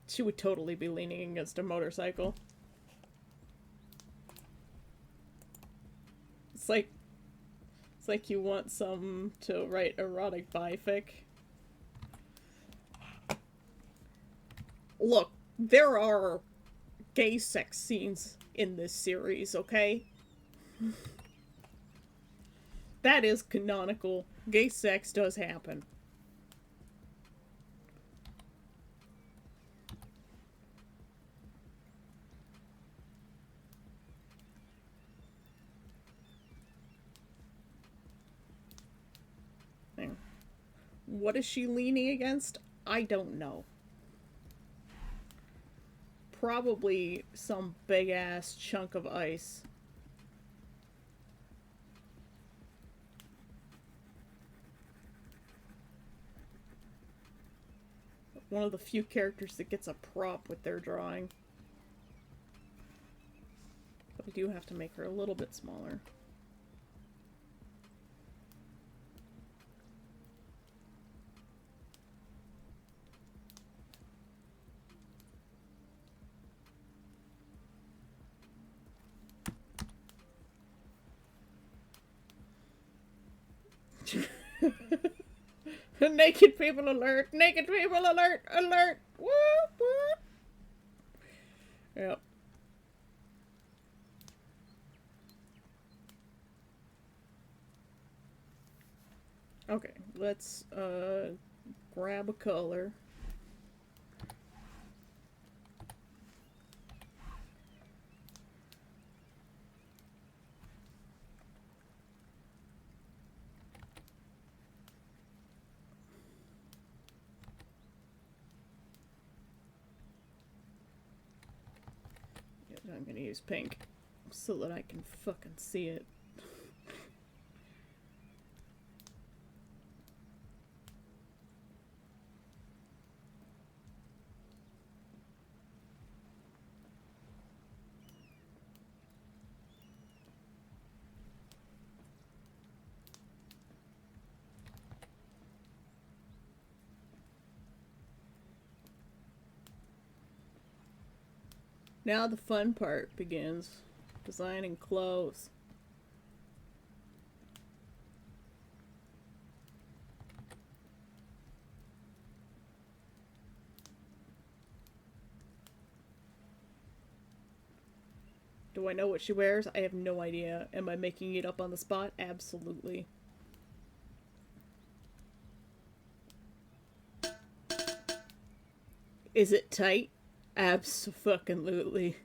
She would totally be leaning against a motorcycle. It's like you want some to write erotic bific. Look, there are gay sex scenes in this series, okay? That is canonical. Gay sex does happen. What is she leaning against? I don't know. Probably some big ass chunk of ice. One of the few characters that gets a prop with their drawing. But I do have to make her a little bit smaller. Naked people alert! Naked people alert! Alert! Whoop whoop! Yep. Okay, let's grab a color. I'm gonna use pink so that I can fucking see it. Now the fun part begins. Designing clothes. Do I know what she wears? I have no idea. Am I making it up on the spot? Absolutely. Is it tight? Abso-fucking-lutely.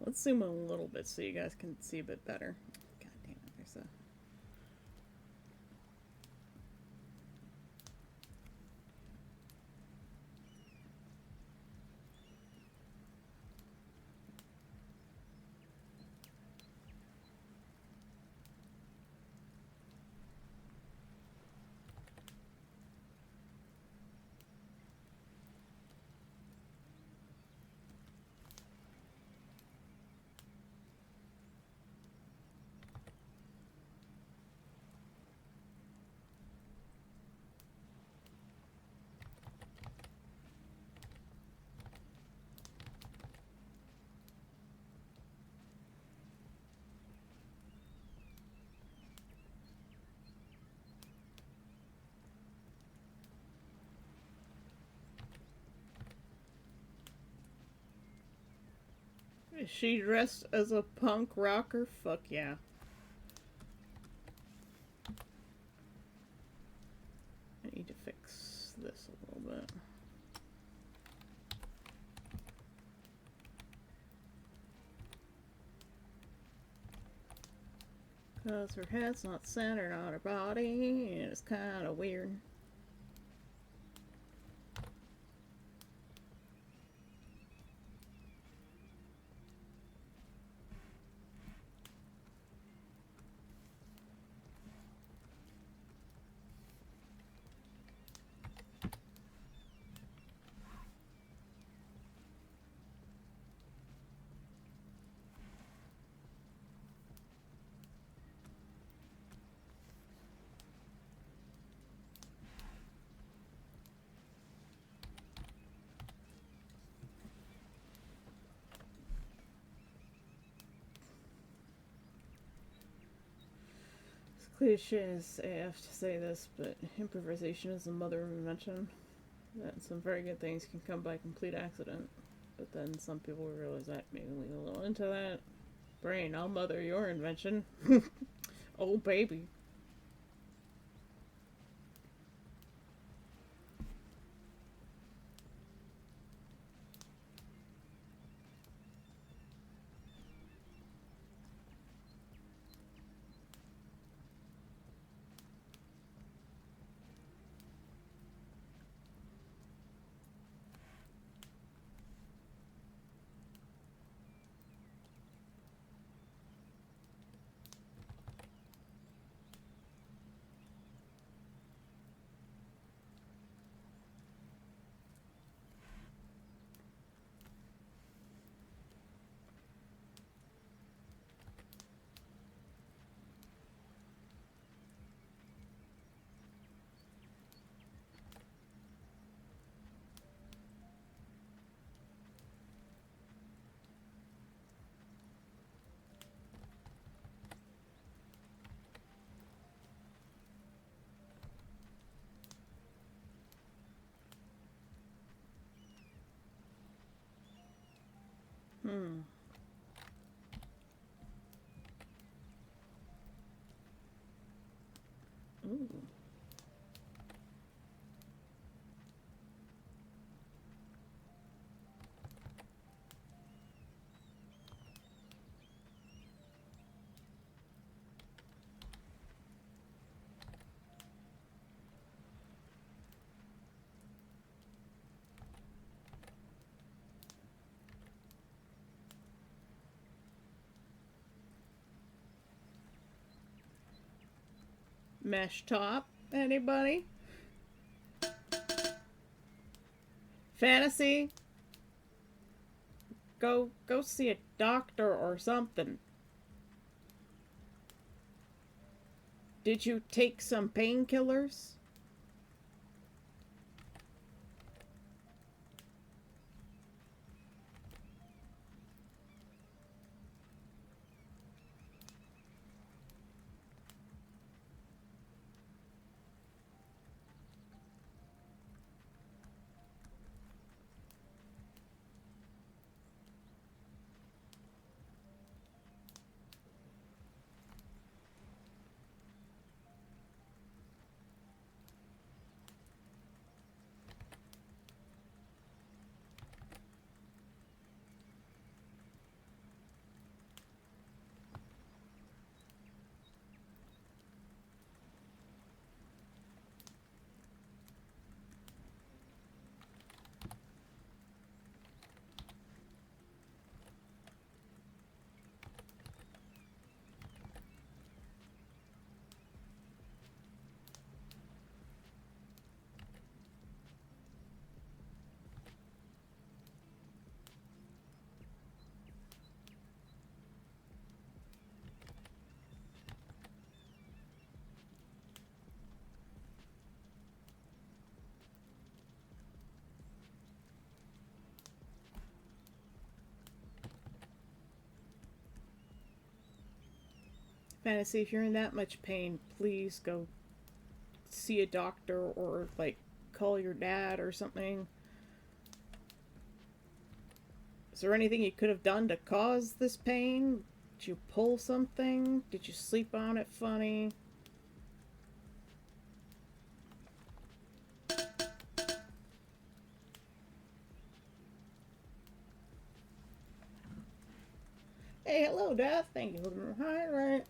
Let's zoom in a little bit so you guys can see a bit better. God damn it, there's a... Is she dressed as a punk rocker? Fuck yeah. I need to fix this a little bit. Because her head's not centered on her body, and it's kind of weird. Cliches AF to say this, but improvisation is the mother of invention. That some very good things can come by complete accident. But then some people realize that maybe lean a little into that. Brain, I'll mother your invention. Oh, baby. Hmm. Ooh. Mesh top? Anybody? Fantasy? Go see a doctor or something. Did you take some painkillers? Fantasy, if you're in that much pain, please go see a doctor or, like, call your dad or something. Is there anything you could have done to cause this pain? Did you pull something? Did you sleep on it funny? Hey, hello, Death. Thank you for the highlight.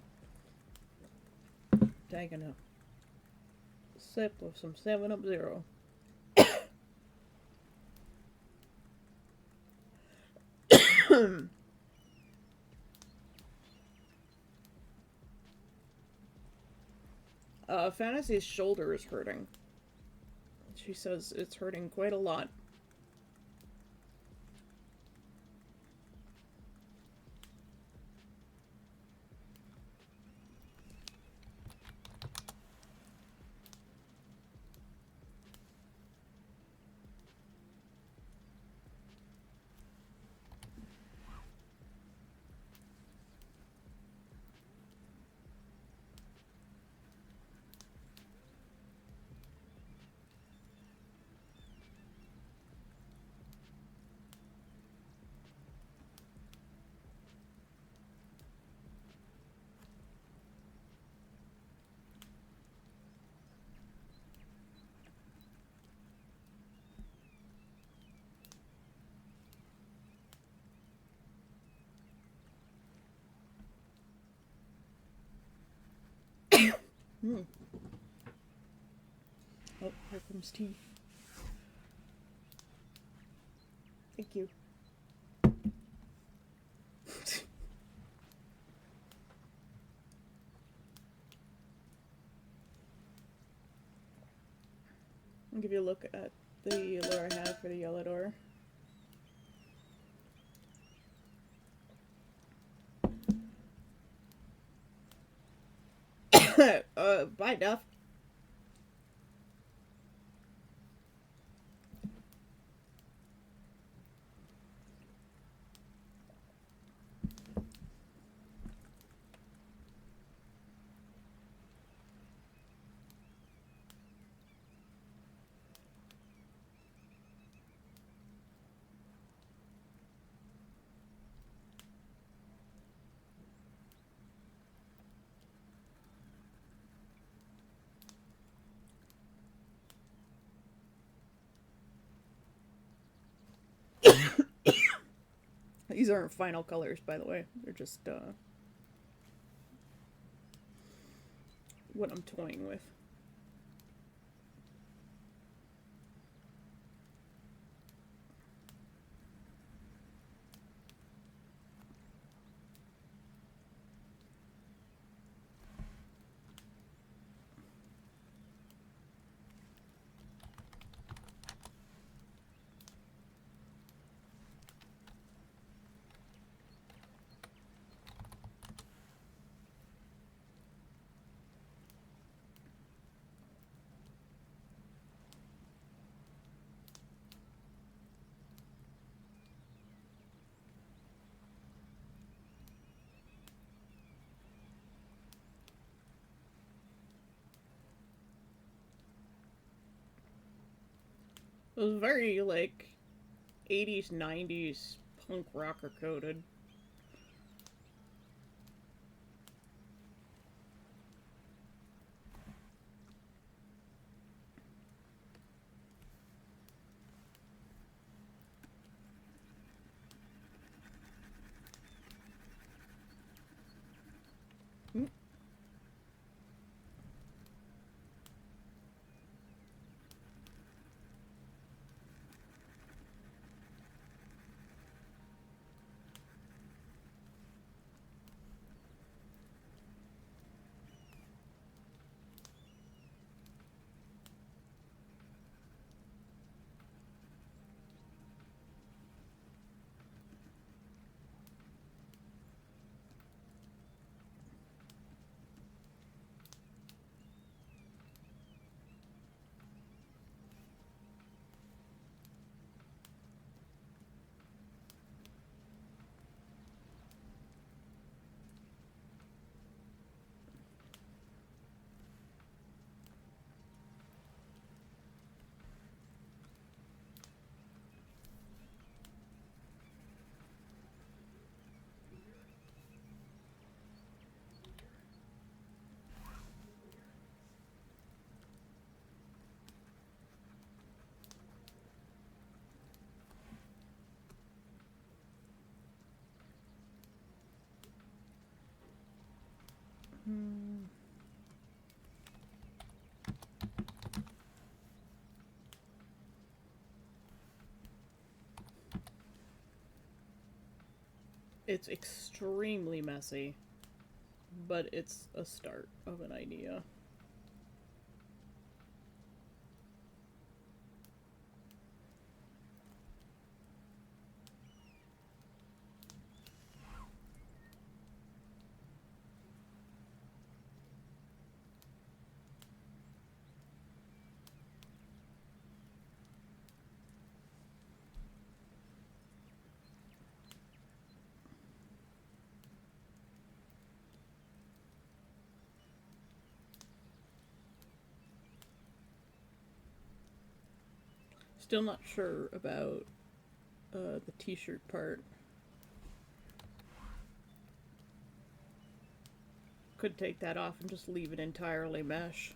Taking a sip of some 7-Up Zero. Fantasy's shoulder is hurting. She says it's hurting quite a lot. Hmm. Oh, here comes tea. Thank you. I'll give you a look at the lure I have for the yellow door. Bye, Duff. These aren't final colors, by the way. They're just, what I'm toying with. It was very, like, 80s, 90s punk rocker coded. It's extremely messy, but it's a start of an idea. Still not sure about the t-shirt part. Could take that off and just leave it entirely mesh.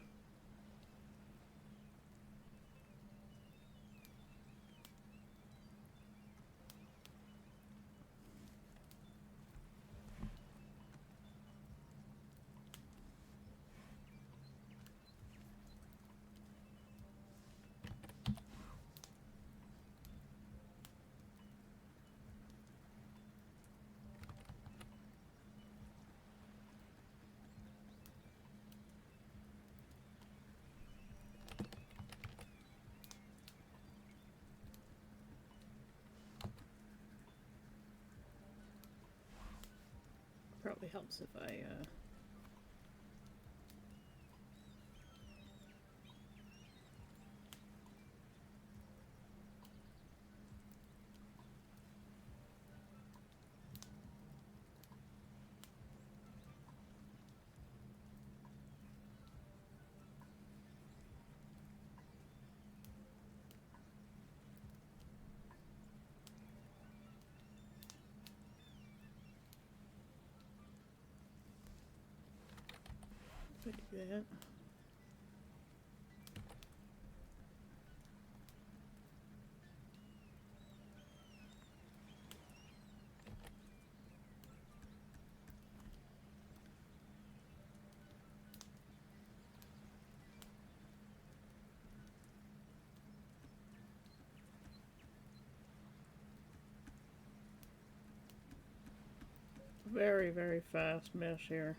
Probably helps if I could do that. Very, very fast mesh here.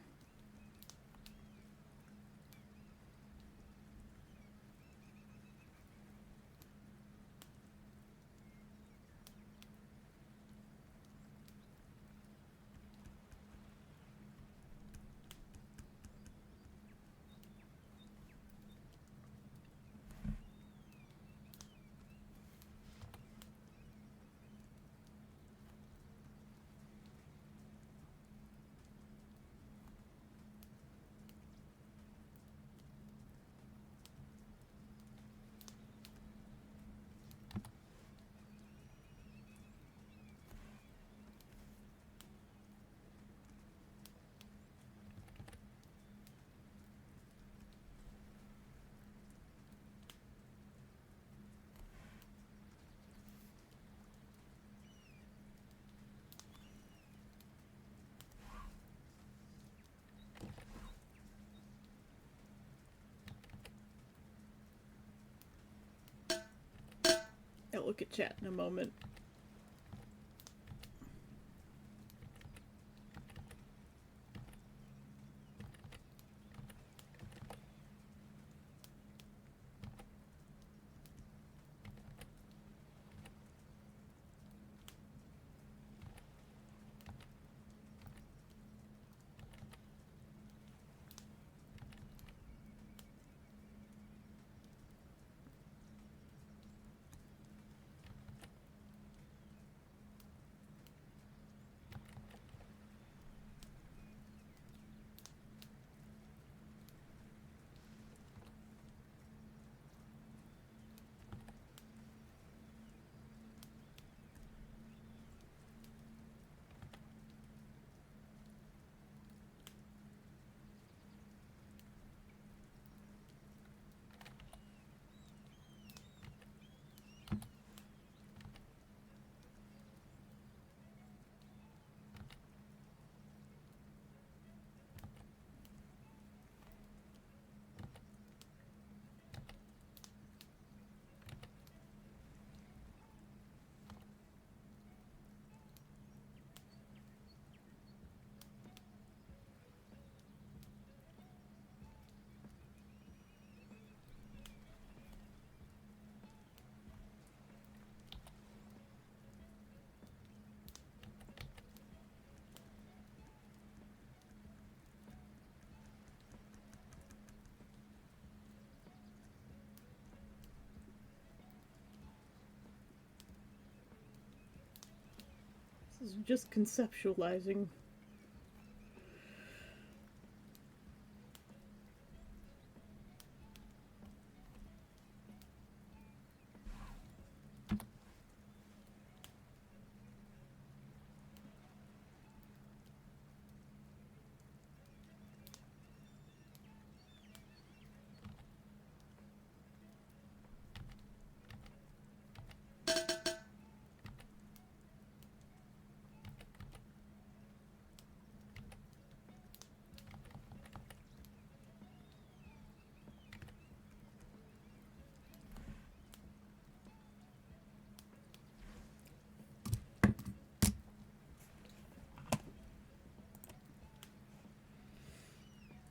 I'll look at chat in a moment. This is just conceptualizing.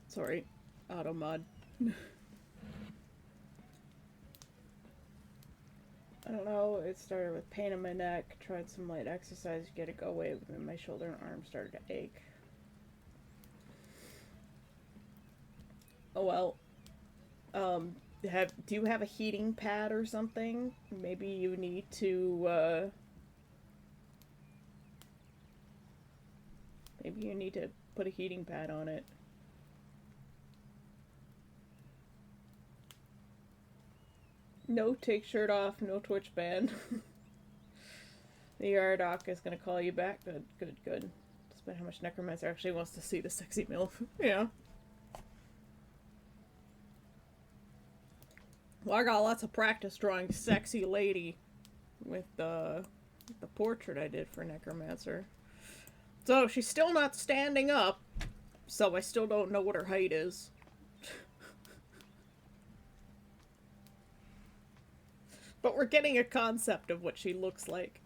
Sorry, auto mod. I don't know, it started with pain in my neck, tried some light exercise to get it go away, but then my shoulder and arm started to ache. Oh well. Do you have a heating pad or something? Maybe you need to, maybe you need to put a heating pad on it. No take shirt off, no Twitch ban. The ER doc is gonna call you back. Good, good, good. Despite how much Necromancer actually wants to see the sexy MILF. Yeah. Well, I got lots of practice drawing sexy lady with the portrait I did for Necromancer. So she's still not standing up, so I still don't know what her height is. But we're getting a concept of what she looks like.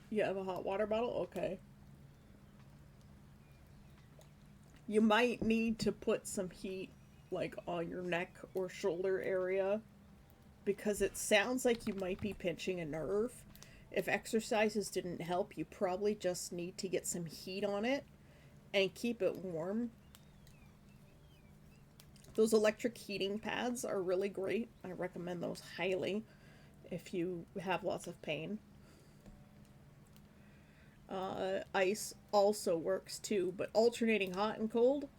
You have a hot water bottle? Okay. You might need to put some heat, like, on your neck or shoulder area, because it sounds like you might be pinching a nerve. If exercises didn't help, you probably just need to get some heat on it and keep it warm. Those electric heating pads are really great. I recommend those highly if you have lots of pain. Ice also works too, but alternating hot and cold,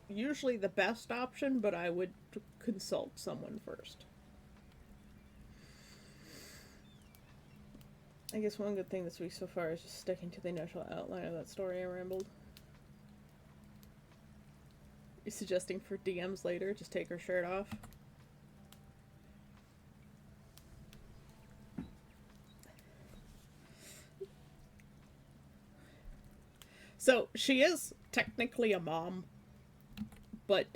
usually the best option, but I would consult someone first. I guess one good thing this week so far is just sticking to the initial outline of that story I rambled. You're suggesting for DMs later, just take her shirt off? So, she is technically a mom, but,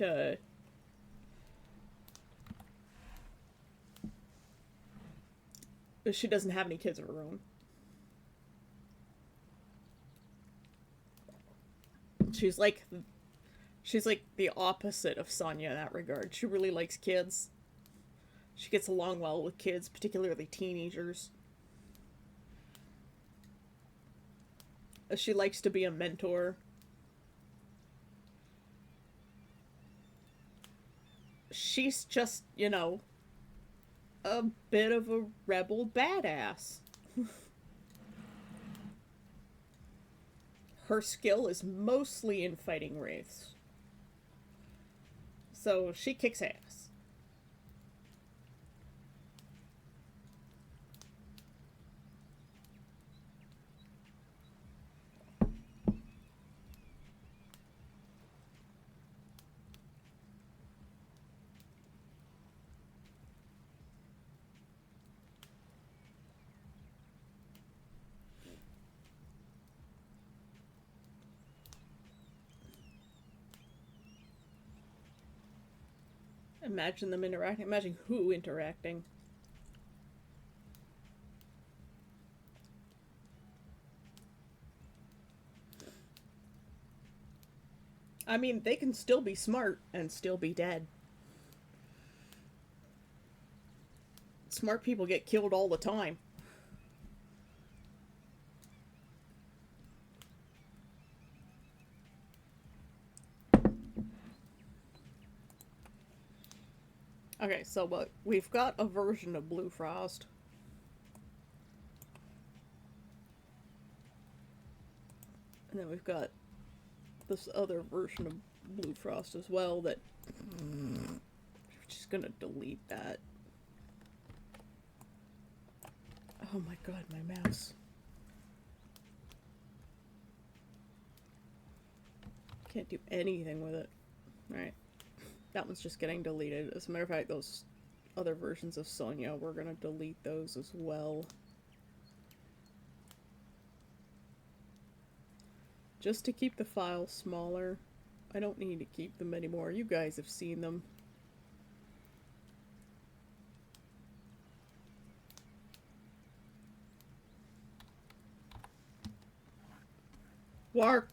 she doesn't have any kids of her own. She's like the opposite of Sonya in that regard. She really likes kids. She gets along well with kids, particularly teenagers. She likes to be a mentor. She's just, you know, a bit of a rebel badass. Her skill is mostly in fighting wraiths. So she kicks ass. Imagine them interacting. Imagine who interacting. I mean, they can still be smart and still be dead. Smart people get killed all the time. Okay, so what? We've got a version of Blue Frost. And then we've got this other version of Blue Frost as well that... I'm just gonna delete that. Oh my god, my mouse. Can't do anything with it. Alright. That one's just getting deleted. As a matter of fact, those other versions of Sonya, we're gonna delete those as well. Just to keep the file smaller. I don't need to keep them anymore. You guys have seen them. Wark!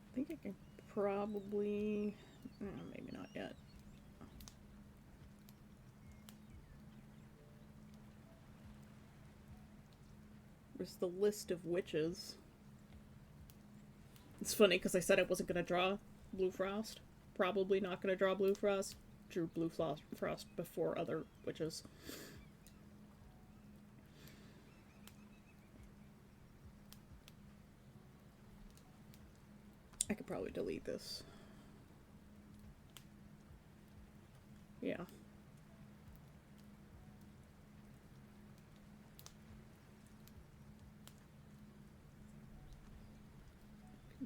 I think I can probably... maybe not yet. There's the list of witches. It's funny because I said I wasn't going to draw Blue Frost. Probably not going to draw Blue Frost. Drew Blue Frost before other witches. I could probably delete this. Yeah.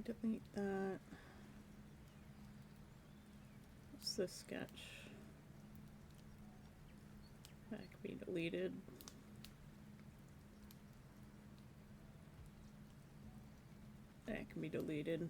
Delete that. What's this sketch? That can be deleted. That can be deleted.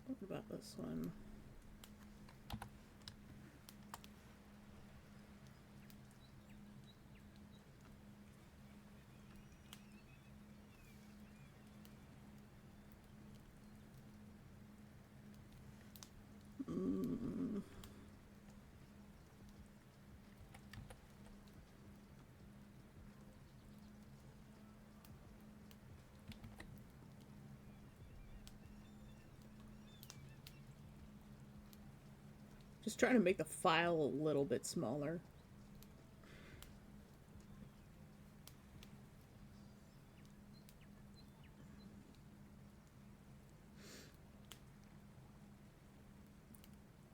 What about this one? Just trying to make the file a little bit smaller.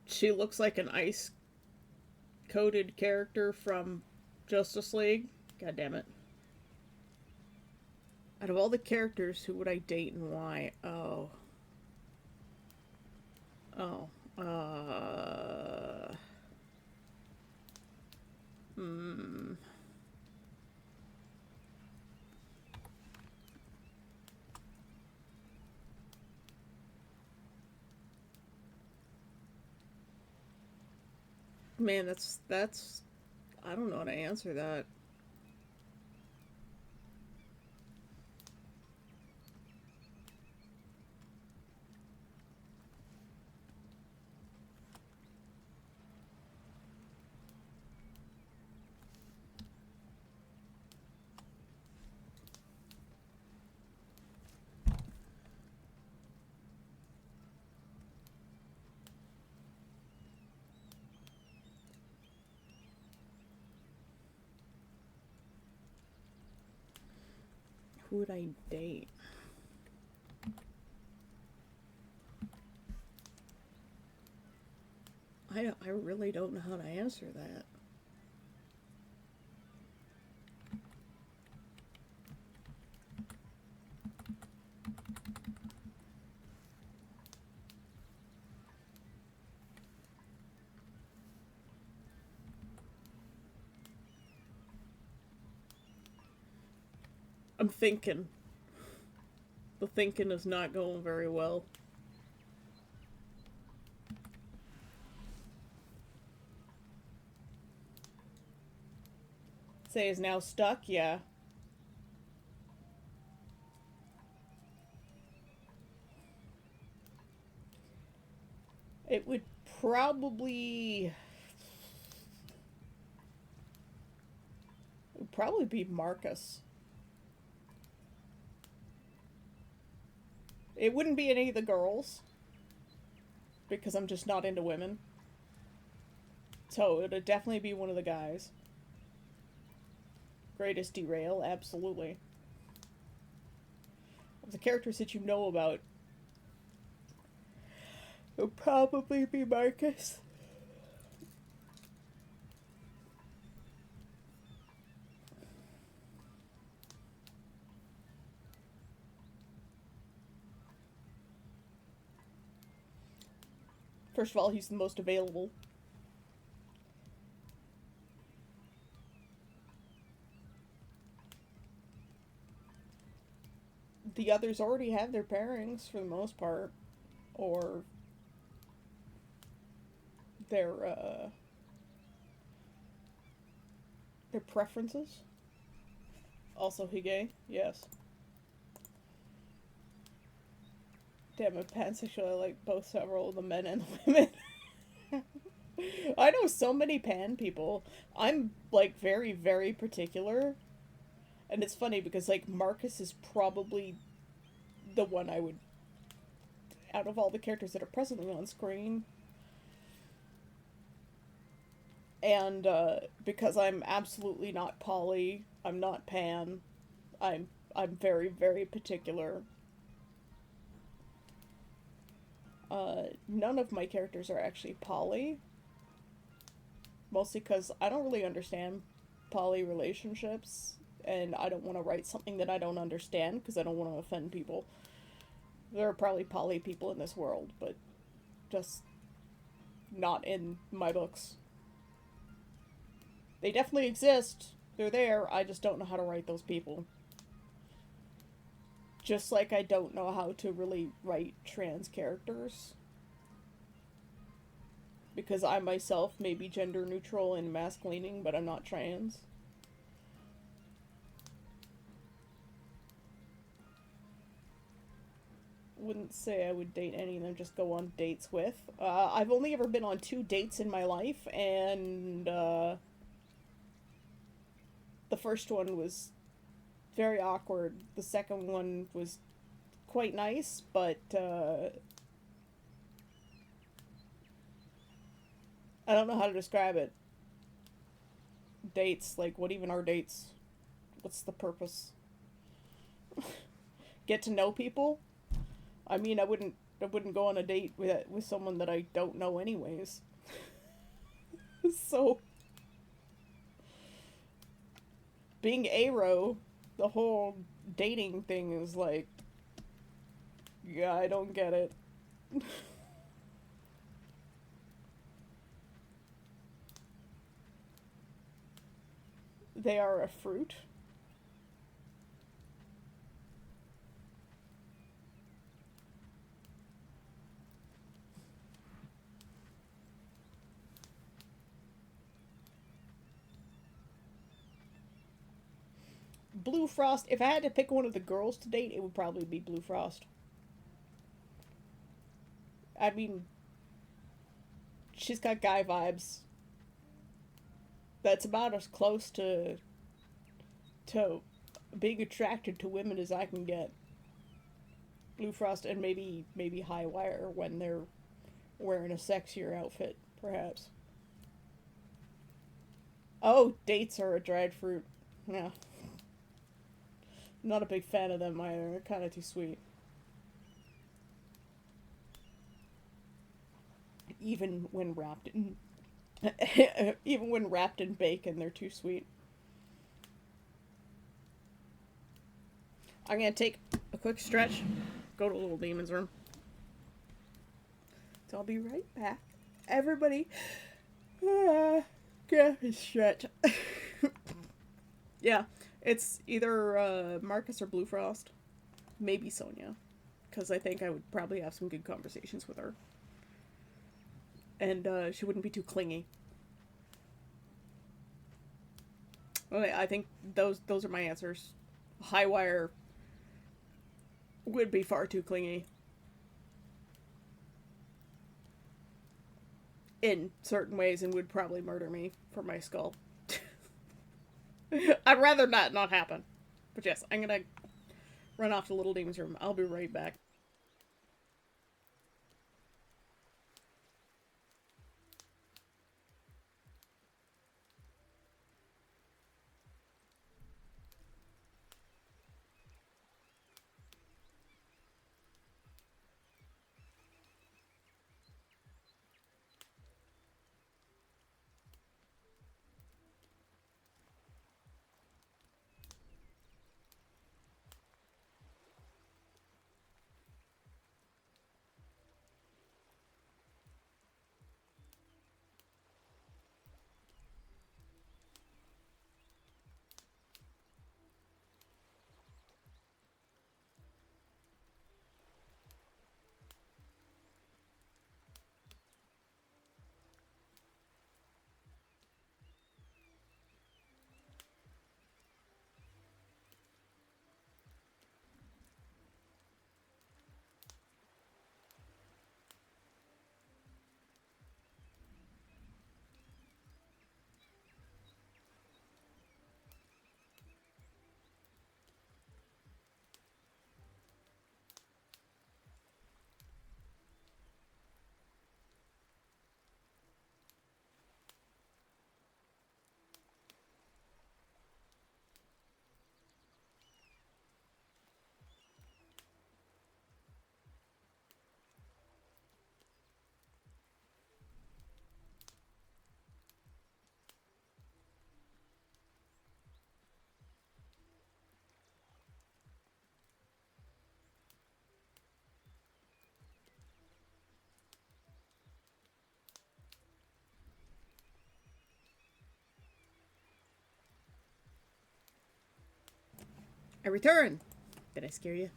She looks like an ice-coated character from Justice League. God damn it. Out of all the characters, who would I date and why? Oh. Oh. Man, that's... I don't know how to answer that. Who would I date? I really don't know how to answer that. I'm thinking. The thinking is not going very well. Say is now stuck? Yeah. It would probably... It would probably be Marcus. It wouldn't be any of the girls. Because I'm just not into women. So it would definitely be one of the guys. Greatest derail, absolutely. Of the characters that you know about, it would probably be Marcus. First of all, he's the most available. The others already have their pairings for the most part, or their preferences. Also Hige, yes. Damn, I'm pansexual. I like both several of the men and the women. I know so many pan people. I'm, like, very, very particular. And it's funny because, like, Marcus is probably the one I would... Out of all the characters that are presently on screen. And, because I'm absolutely not poly, I'm not pan, I'm very, very particular. None of my characters are actually poly. Mostly because I don't really understand poly relationships, and I don't want to write something that I don't understand because I don't want to offend people. There are probably poly people in this world, but just not in my books. They definitely exist. They're there. I just don't know how to write those people. Just like I don't know how to really write trans characters. Because I myself may be gender neutral and masculining, but I'm not trans. Wouldn't say I would date any of them, just go on dates with. I've only ever been on 2 dates in my life, and the first one was very awkward. The second one was quite nice, but I don't know how to describe it. Dates, like, what even are dates? What's the purpose? Get to know people? I mean, I wouldn't go on a date with someone that I don't know anyways. So, being aro, the whole dating thing is like, yeah, I don't get it. They are a fruit. Blue Frost, if I had to pick one of the girls to date, it would probably be Blue Frost. I mean, she's got guy vibes. That's about as close to being attracted to women as I can get. Blue Frost and maybe High Wire when they're wearing a sexier outfit, perhaps. Oh, dates are a dried fruit. Yeah. Not a big fan of them either. They're kind of too sweet. Even when wrapped in even when wrapped in bacon, they're too sweet. I'm gonna take a quick stretch, go to Little Demon's room. So I'll be right back. Everybody, get a stretch. Yeah, It's either Marcus or Blue Frost. Maybe Sonia. Because I think I would probably have some good conversations with her. And she wouldn't be too clingy. Okay, I think those are my answers. Highwire would be far too clingy. In certain ways, and would probably murder me for my skull. I'd rather that not happen. But yes, I'm gonna run off to Little Demon's room. I'll be right back. I return! Did I scare you?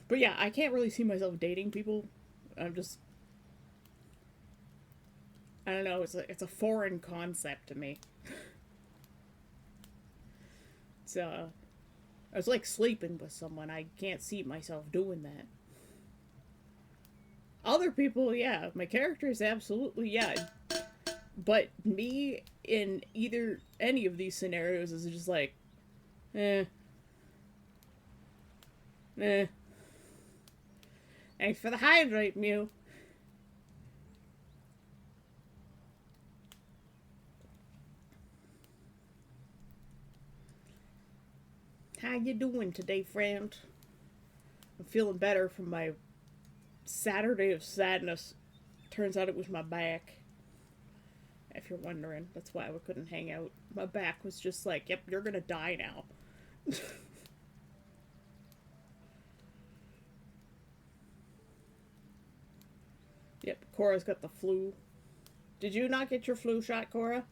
But yeah, I can't really see myself dating people. I'm just... I don't know, it's a foreign concept to me. It's, it's like sleeping with someone. I can't see myself doing that. Other people, yeah. My character is absolutely, yeah. But me, in any of these scenarios, is just like, eh. Eh. Thanks for the hydrate, Mew. How you doing today, friend? I'm feeling better from my Saturday of sadness. Turns out it was my back. If you're wondering, that's why we couldn't hang out. My back was just like, yep, you're gonna die now. Yep, Cora's got the flu. Did you not get your flu shot, Cora?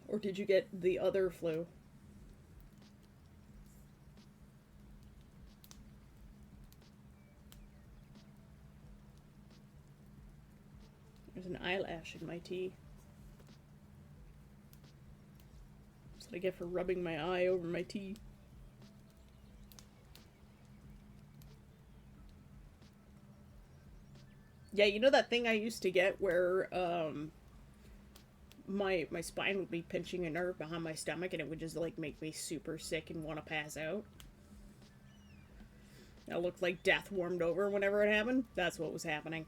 Or did you get the other flu? There's an eyelash in my tea. That's what I get for rubbing my eye over my tea. Yeah, you know that thing I used to get where my spine would be pinching a nerve behind my stomach and it would just like make me super sick and want to pass out. It looked like death warmed over whenever it happened. That's what was happening.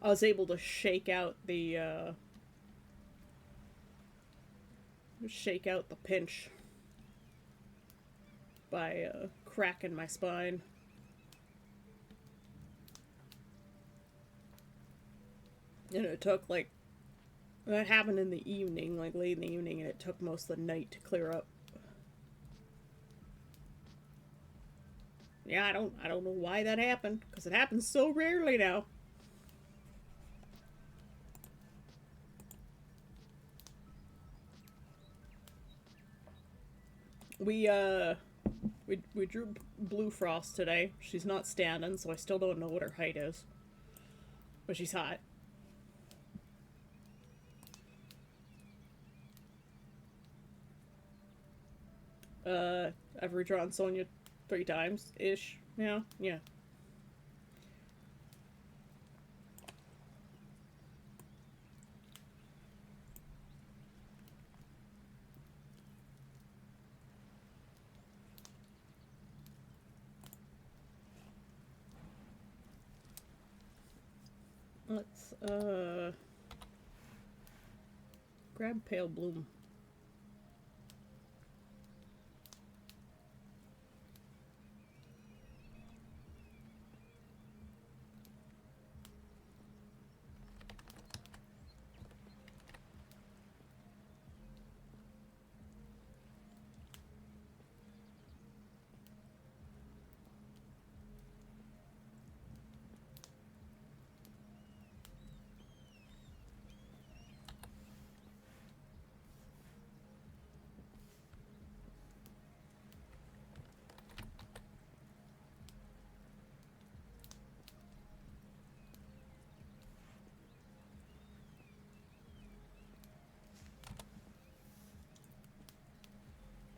I was able to shake out the pinch by cracking my spine. And it took like that happened in the evening, like late in the evening, and it took most of the night to clear up. Yeah, I don't know why that happened, because it happens so rarely now. We drew Blue Frost today. She's not standing, so I still don't know what her height is. But she's hot. I've redrawn Sonya 3 times ish. Yeah, yeah. Let's grab Pale Bloom.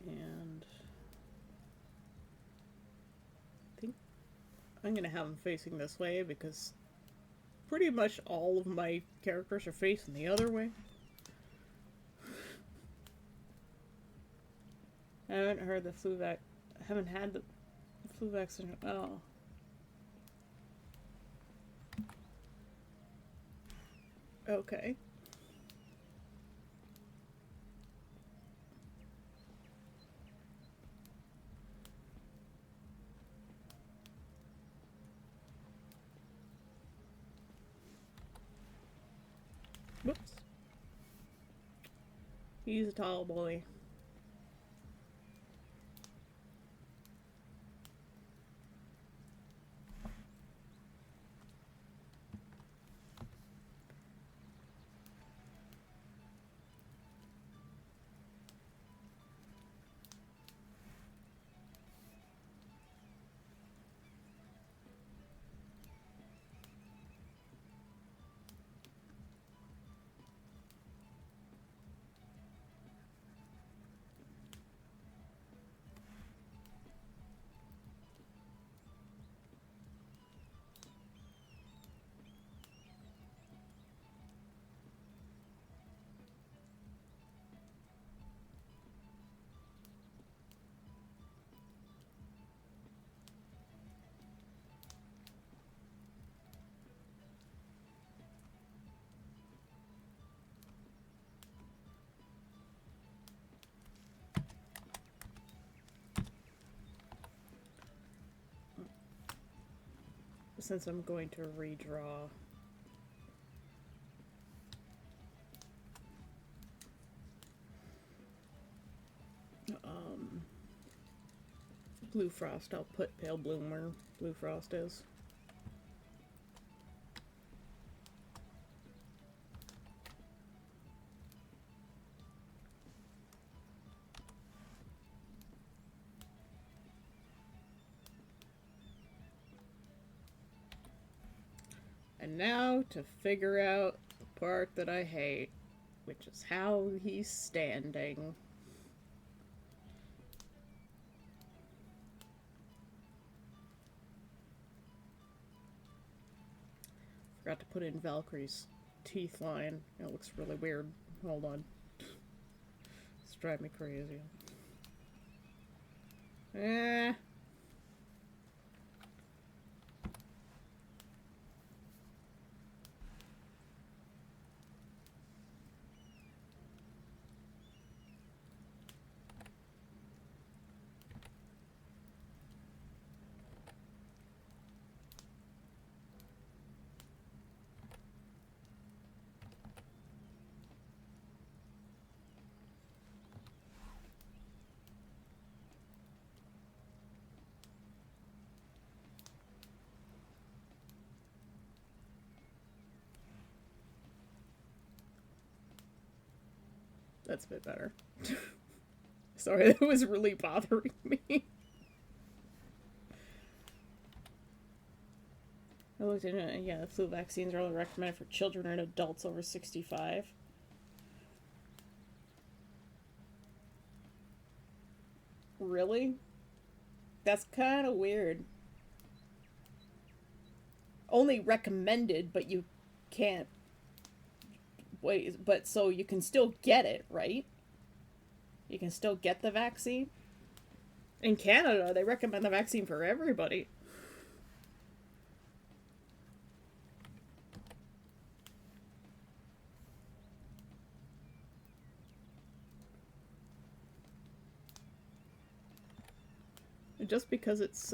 And I think I'm gonna have them facing this way because pretty much all of my characters are facing the other way. I haven't heard the flu vac. I haven't had the flu vaccine. Oh. Okay. Whoops. He's a tall boy. Since I'm going to redraw. Blue Frost, I'll put Pale Bloom where Blue Frost is. And now to figure out the part that I hate, which is how he's standing. Forgot to put in Valkyrie's teeth line. It looks really weird. Hold on. It's driving me crazy. Eh. That's a bit better. Sorry, that was really bothering me. I looked into it, yeah, the flu vaccines are only recommended for children and adults over 65. Really? That's kind of weird. Only recommended, but you can't. Wait, but so you can still get it, right? You can still get the vaccine? In Canada, they recommend the vaccine for everybody. Just because it's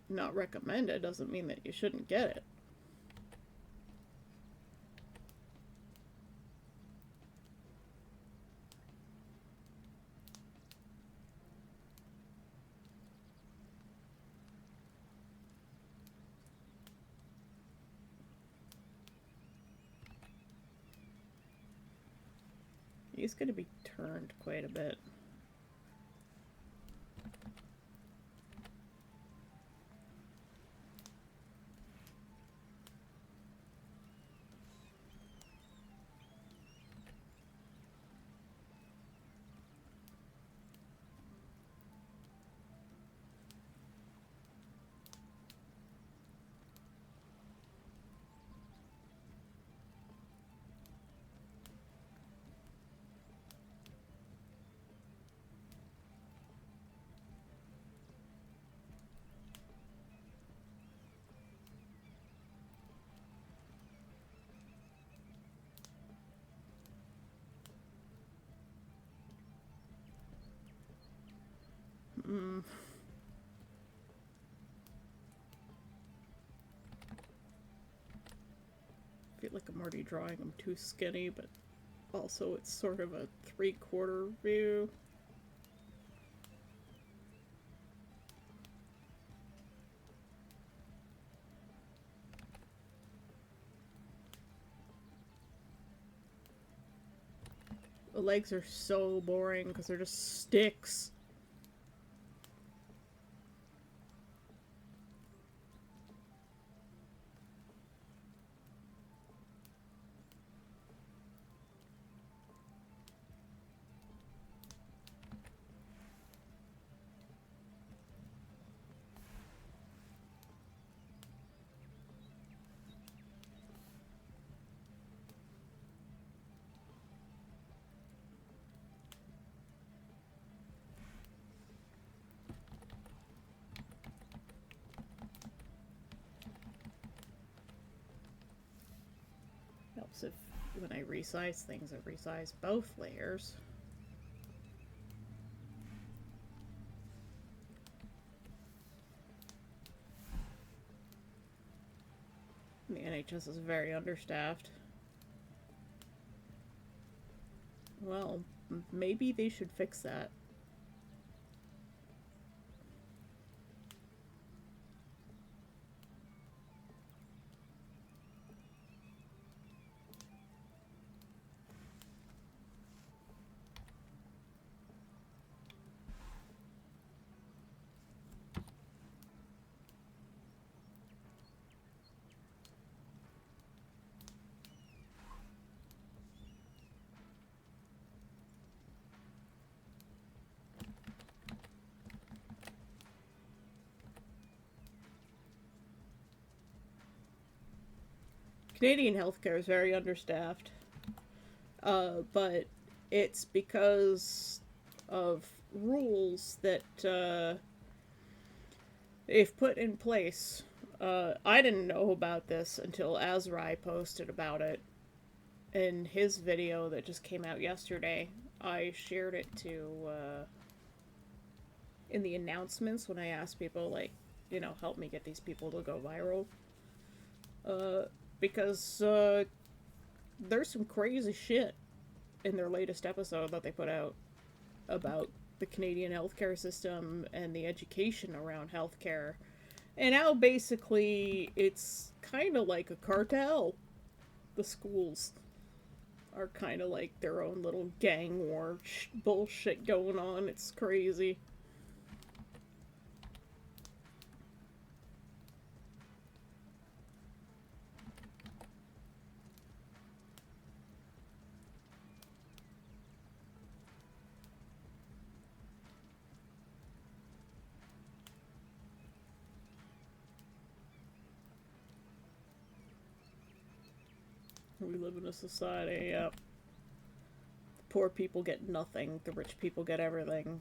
not recommended doesn't mean that you shouldn't get it. He's going to be turned quite a bit. Mm. I feel like I'm already drawing him too skinny, but also it's sort of a 3/4 view. The legs are so boring because they're just sticks. Helps if when I resize things, I resize both layers. The NHS is very understaffed. Well, maybe they should fix that. Canadian healthcare is very understaffed, but it's because of rules that they've put in place. I didn't know about this until Azrai posted about it in his video that just came out yesterday. I shared it to in the announcements when I asked people, like, you know, help me get these people to go viral. Because there's some crazy shit in their latest episode that they put out about the Canadian healthcare system and the education around healthcare. And how basically it's kind of like a cartel, the schools. are kind of like their own little gang war bullshit going on. It's crazy. We live in a society, yep. The poor people get nothing, the rich people get everything.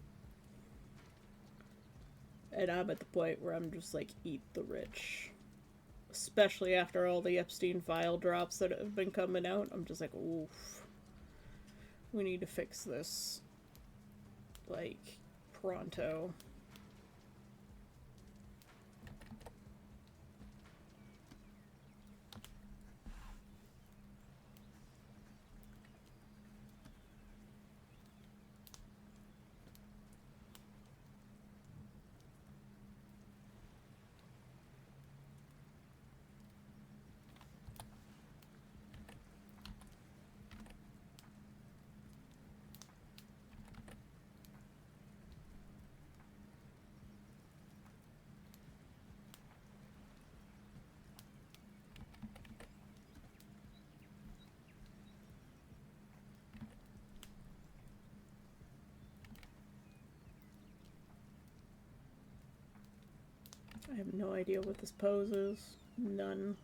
And I'm at the point where I'm just like, eat the rich. Especially after all the Epstein file drops that have been coming out. I'm just like, oof. We need to fix this. Like, pronto. I have no idea what this poses. None.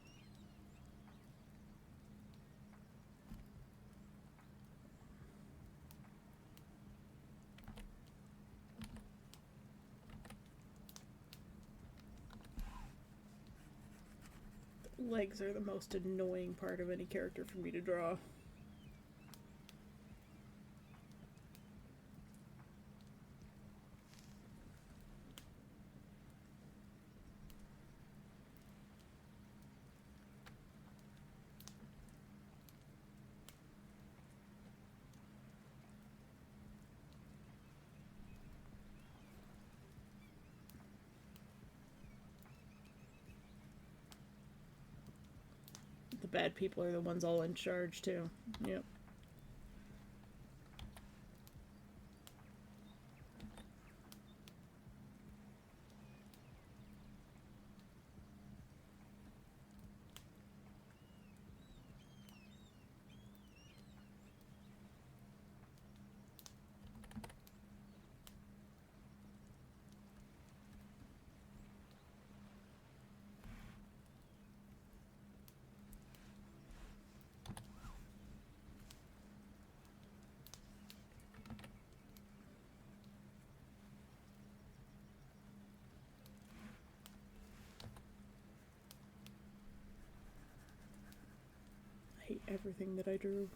The legs are the most annoying part of any character for me to draw. The bad people are the ones all in charge, too. Yep. I hate everything that I drew.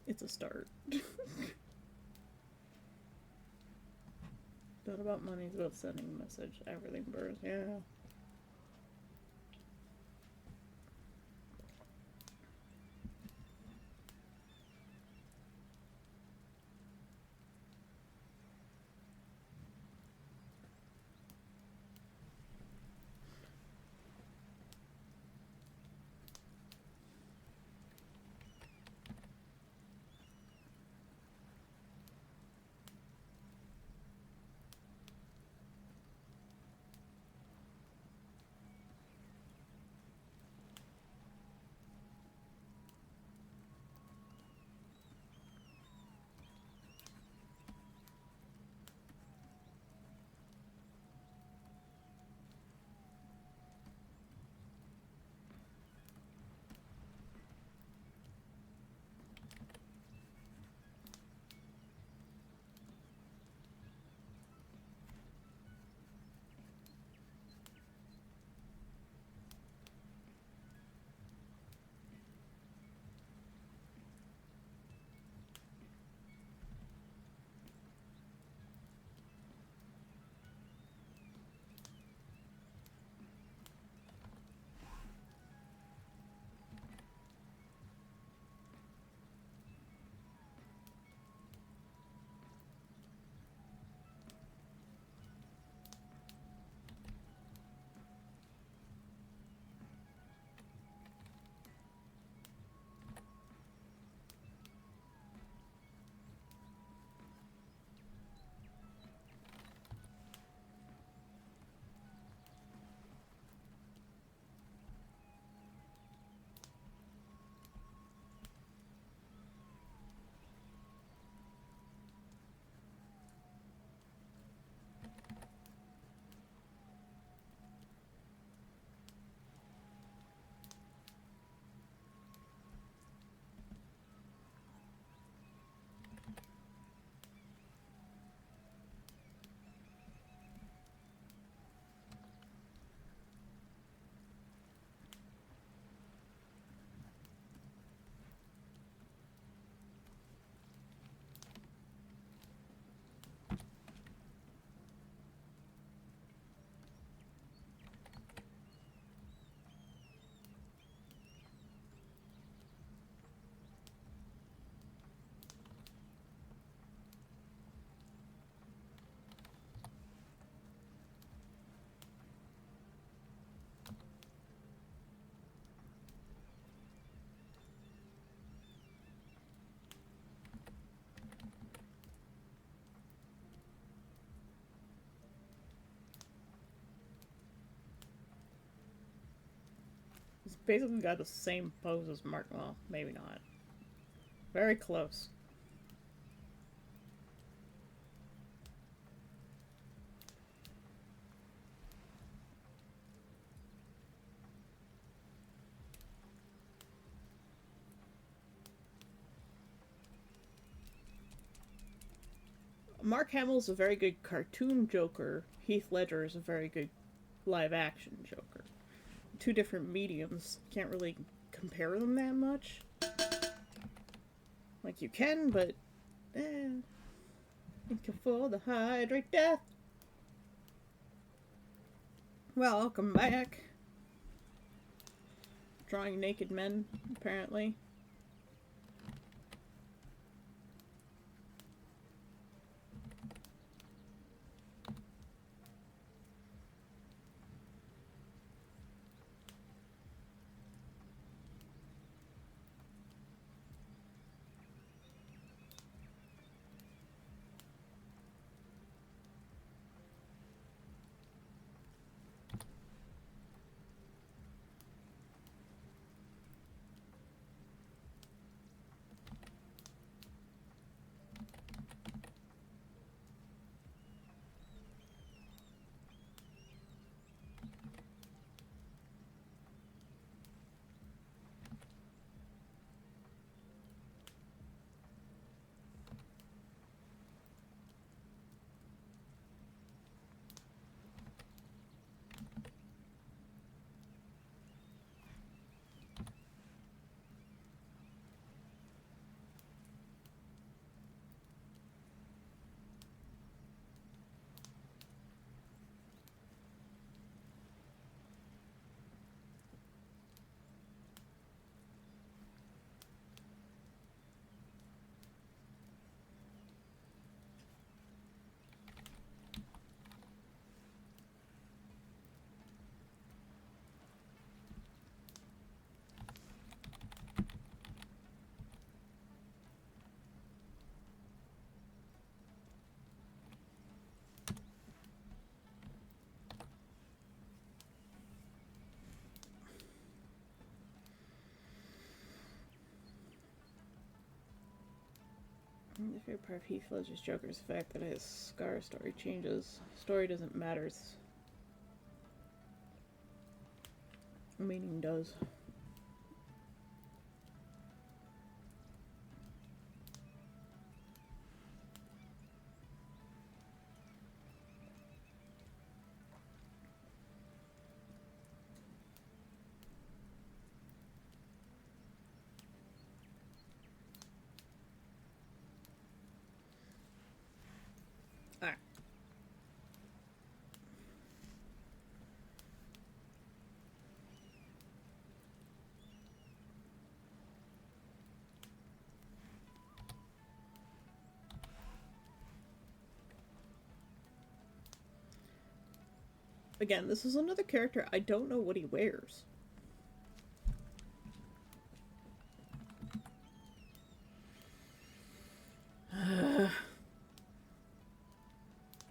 It's a start. not about money, it's about sending a message. Everything burns, yeah. He's basically got the same pose as Mark. Well, maybe not. Very close. Mark Hamill's a very good cartoon Joker. Heath Ledger is a very good live action Joker. Two different mediums. Can't really compare them that much. Like you can, but you can for the hydrate death. Welcome back. Drawing naked men, apparently. The favorite part of Heath Ledger's Joker is the fact that his scar story changes. Story doesn't matter. Meaning does. Alright. Again, this is another character I don't know what he wears.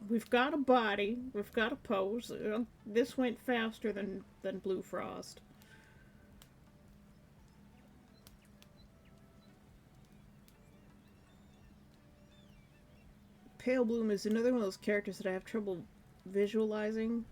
We've got a body, we've got a pose. This went faster than Blue Frost. Pale Bloom is another one of those characters that I have trouble visualizing.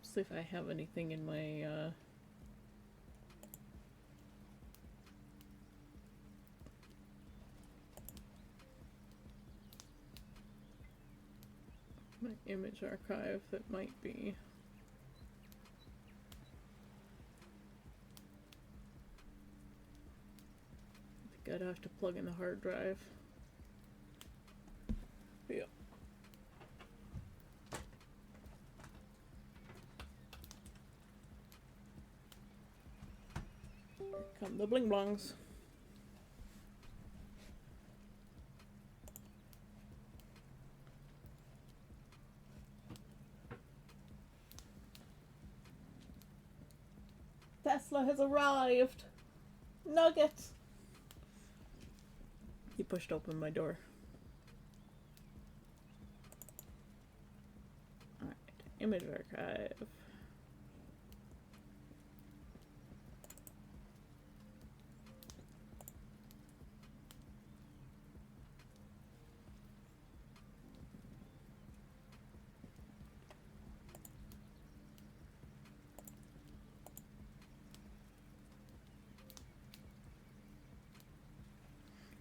See if I have anything in my my image archive that might be. I think I'd have to plug in the hard drive. Yeah. Here come the bling blongs. Tesla has arrived! Nuggets! He pushed open my door. Alright, image archive.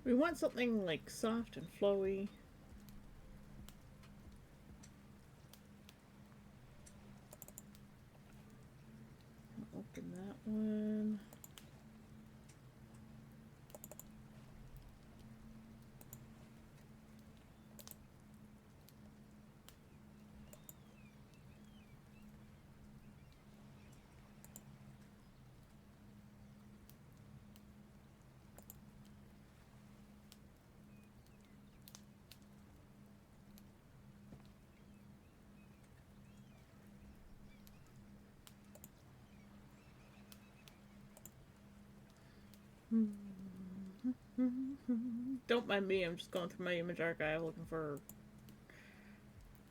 We want something like soft and flowy. Open that one. Don't mind me, I'm just going through my image archive looking for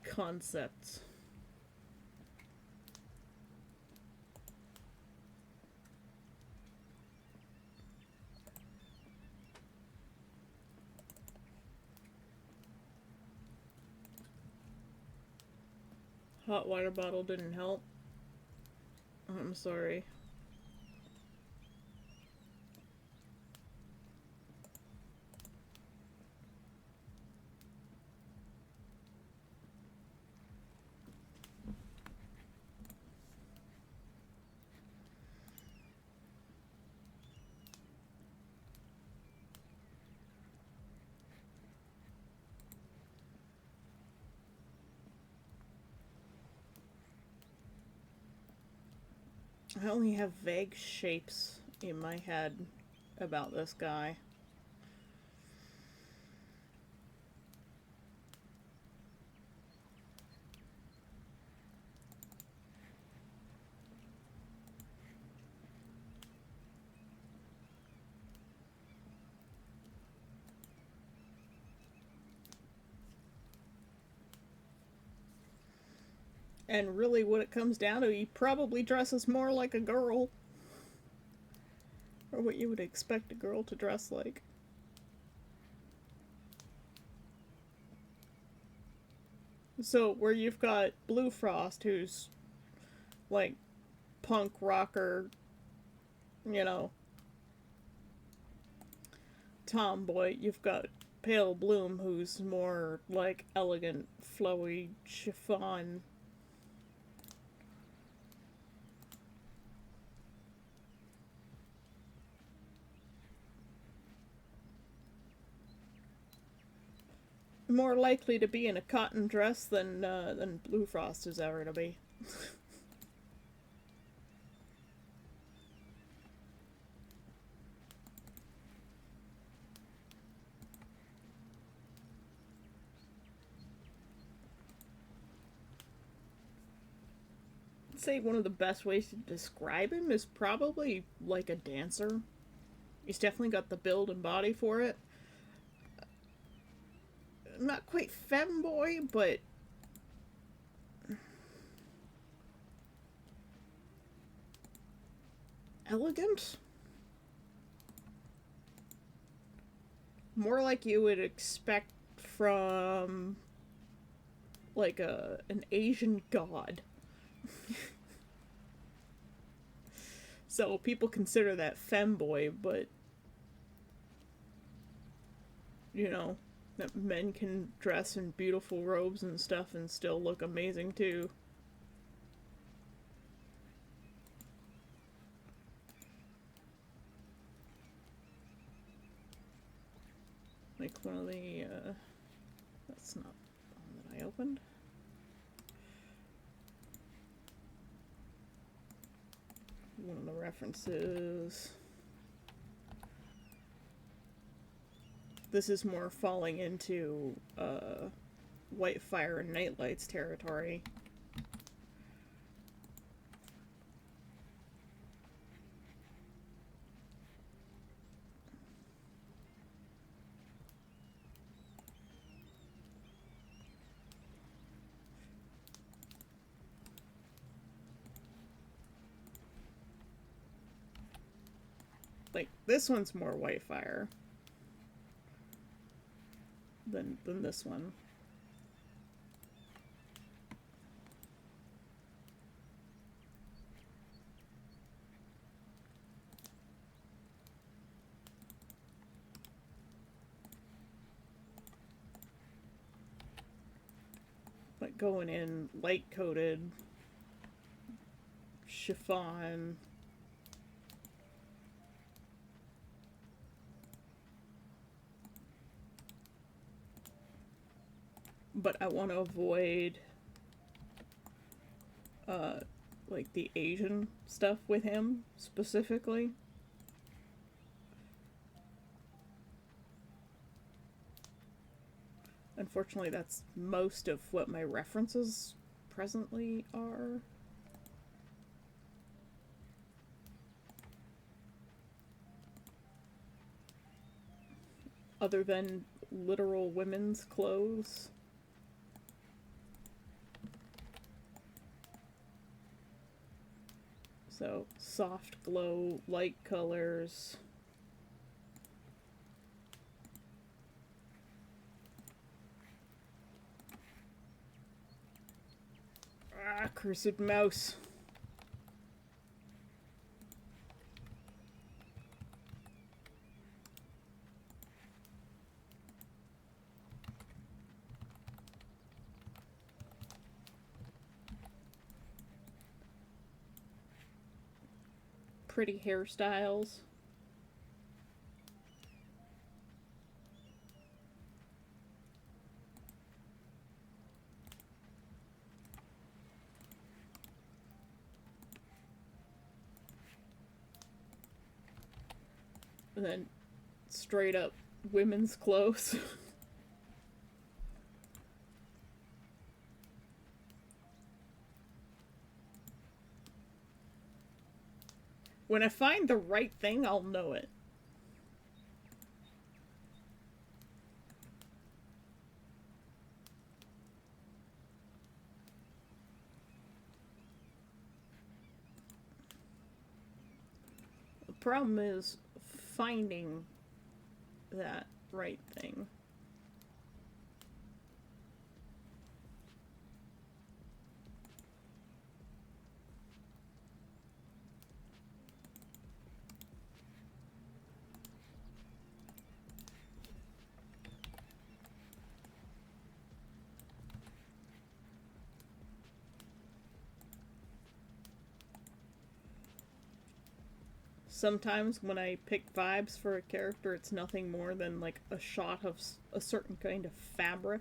concepts. Hot water bottle didn't help. I'm sorry. I only have vague shapes in my head about this guy. And really, what it comes down to, he probably dresses more like a girl. Or what you would expect a girl to dress like. So, where you've got Blue Frost, who's like punk rocker, you know, tomboy, you've got Pale Bloom, who's more like elegant, flowy chiffon. More likely to be in a cotton dress than Blue Frost is ever to be. I'd say one of the best ways to describe him is probably like a dancer. He's definitely got the build and body for it. Not quite femboy, but elegant. More like you would expect from like an Asian god. So people consider that femboy, but you know, that men can dress in beautiful robes and stuff and still look amazing too. Like one of the, that's not one that I opened. One of the references. This is more falling into White Fire and Nightlights territory. Like, this one's more White Fire than this one. Like going in light coated chiffon. But I want to avoid like the Asian stuff with him specifically. Unfortunately, that's most of what my references presently are. Other than literal women's clothes. So, soft glow, light colors. Ah, cursed mouse. Pretty hairstyles. And then straight up women's clothes. When I find the right thing, I'll know it. The problem is finding that right thing. Sometimes when I pick vibes for a character, it's nothing more than like a shot of a certain kind of fabric.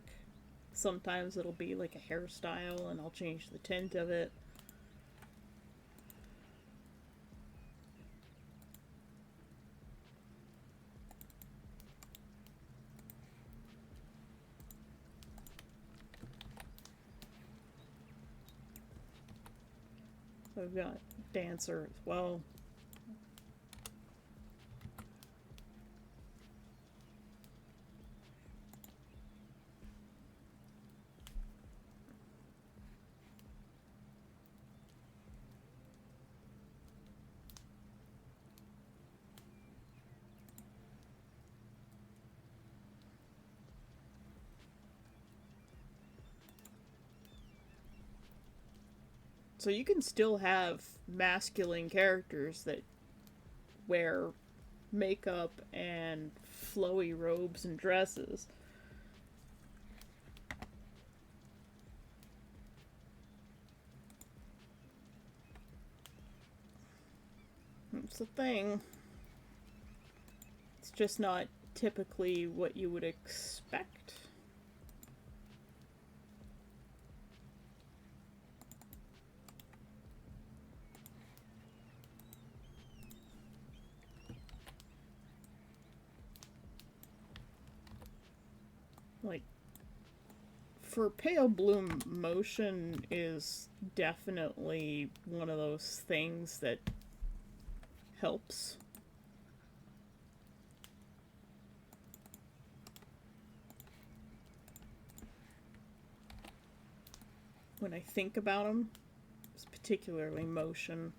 Sometimes it'll be like a hairstyle and I'll change the tint of it. So I've got dancer as well. So you can still have masculine characters that wear makeup and flowy robes and dresses. That's the thing. It's just not typically what you would expect. Like, for Pale Bloom, motion is definitely one of those things that helps. When I think about them, it's particularly motion.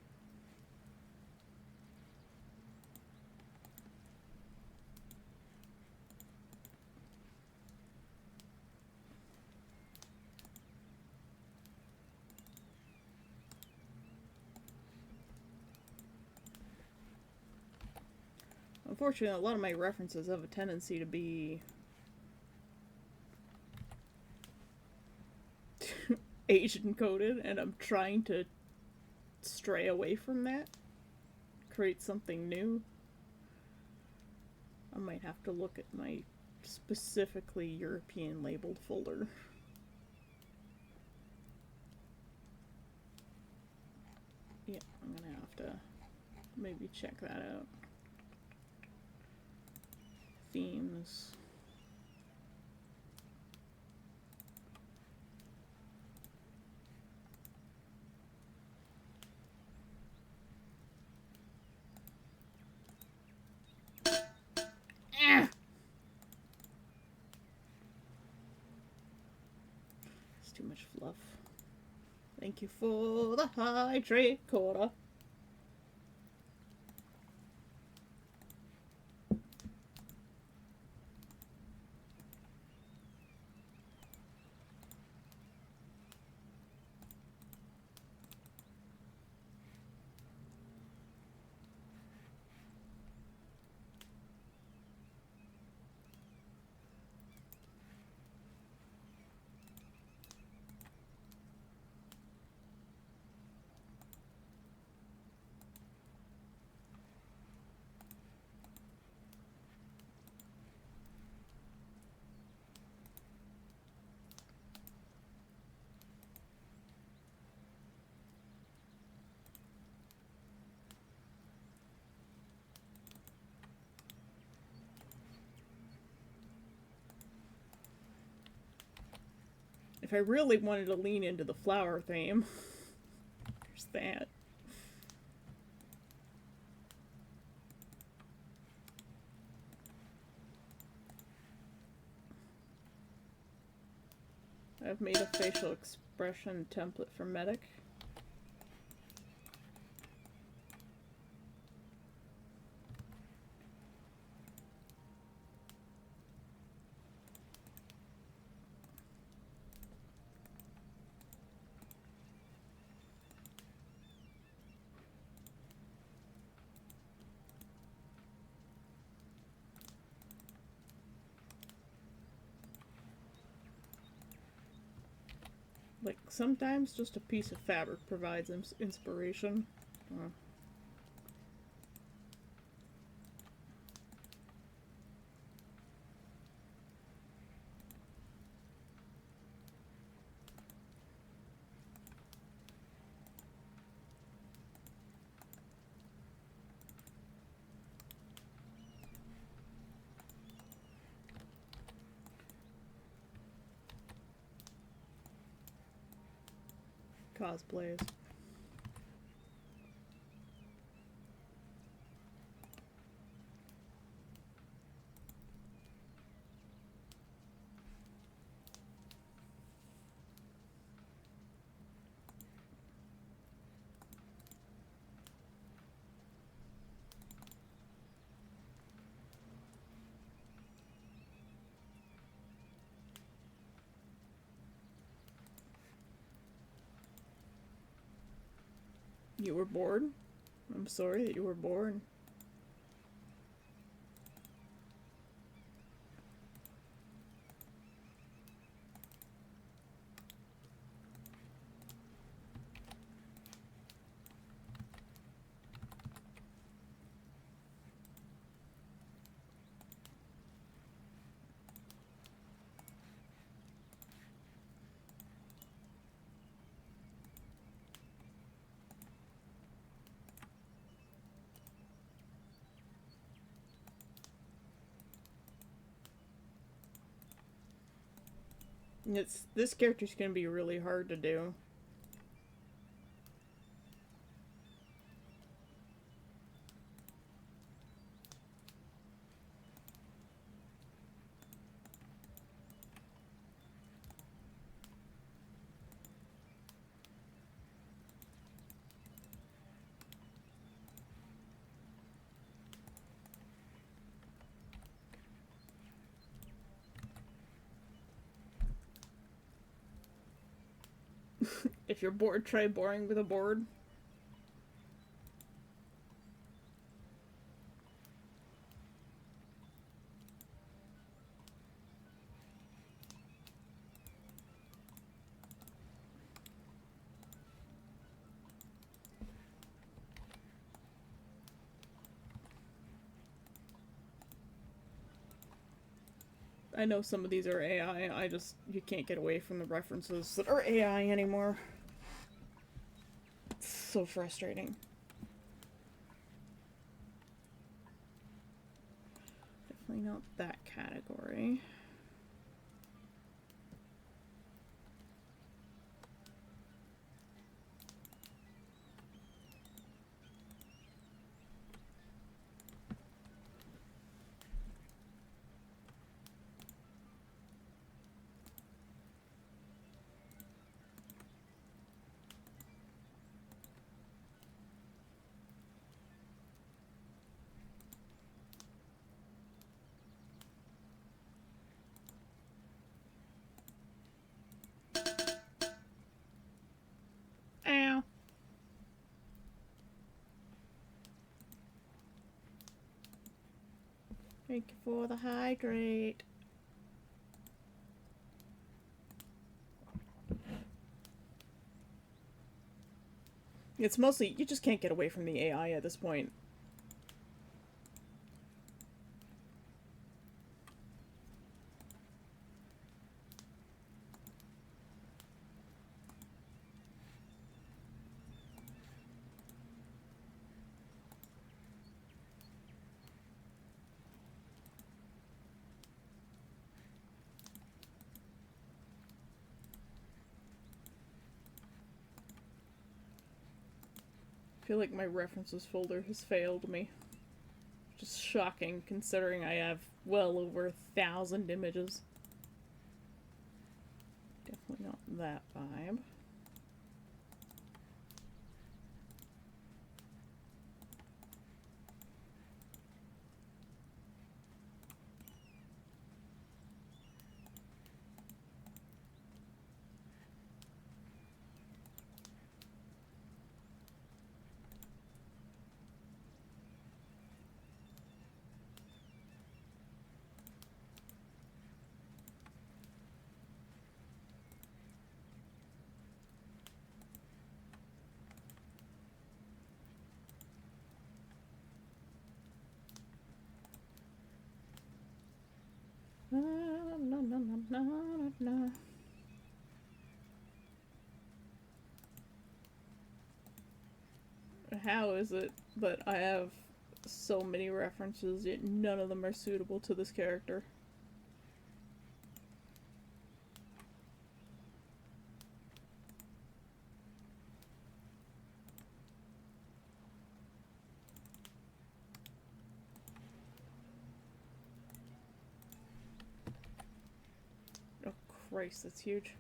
Unfortunately, a lot of my references have a tendency to be Asian coded, and I'm trying to stray away from that. Create something new. I might have to look at my specifically European labeled folder. Yeah, I'm gonna have to maybe check that out. Themes. It's too much fluff. Thank you for the hydrate quarter. If I really wanted to lean into the flower theme, there's that. I've made a facial expression template for Medic. Like, sometimes just a piece of fabric provides inspiration. Cosplays. You were bored? I'm sorry that you were bored. This character's gonna be really hard to do. If you're bored, try boring with a board. I know some of these are AI, you can't get away from the references that are AI anymore. It's so frustrating. Definitely not that category. Ow. Thank you for the hydrate. It's mostly, you just can't get away from the AI at this point. feel like my references folder has failed me. Just shocking considering I have well over 1,000 images. Definitely not that vibe. How is it that I have so many references, yet none of them are suitable to this character? Oh Christ, that's huge.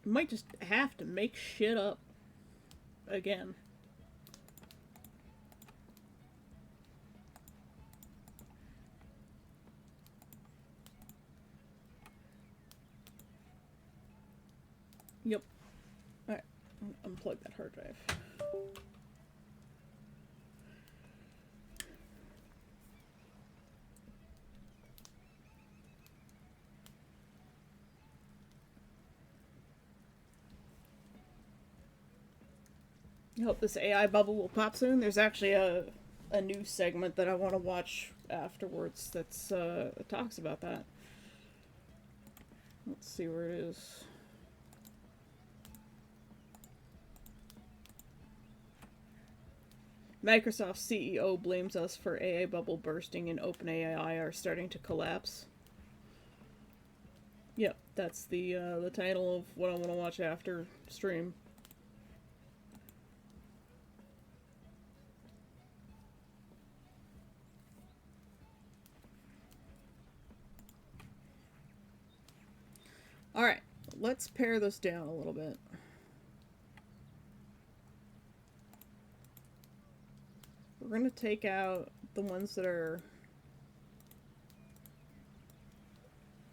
Might just have to make shit up again. Yep. Alright, unplug that hard drive. I hope this AI bubble will pop soon. There's actually a new segment that I want to watch afterwards that's that talks about that. Let's see where it is. Microsoft CEO blames us for AI bubble bursting and OpenAI are starting to collapse. Yep, that's the title of what I want to watch after stream. Alright, let's pare this down a little bit. We're going to take out the ones that are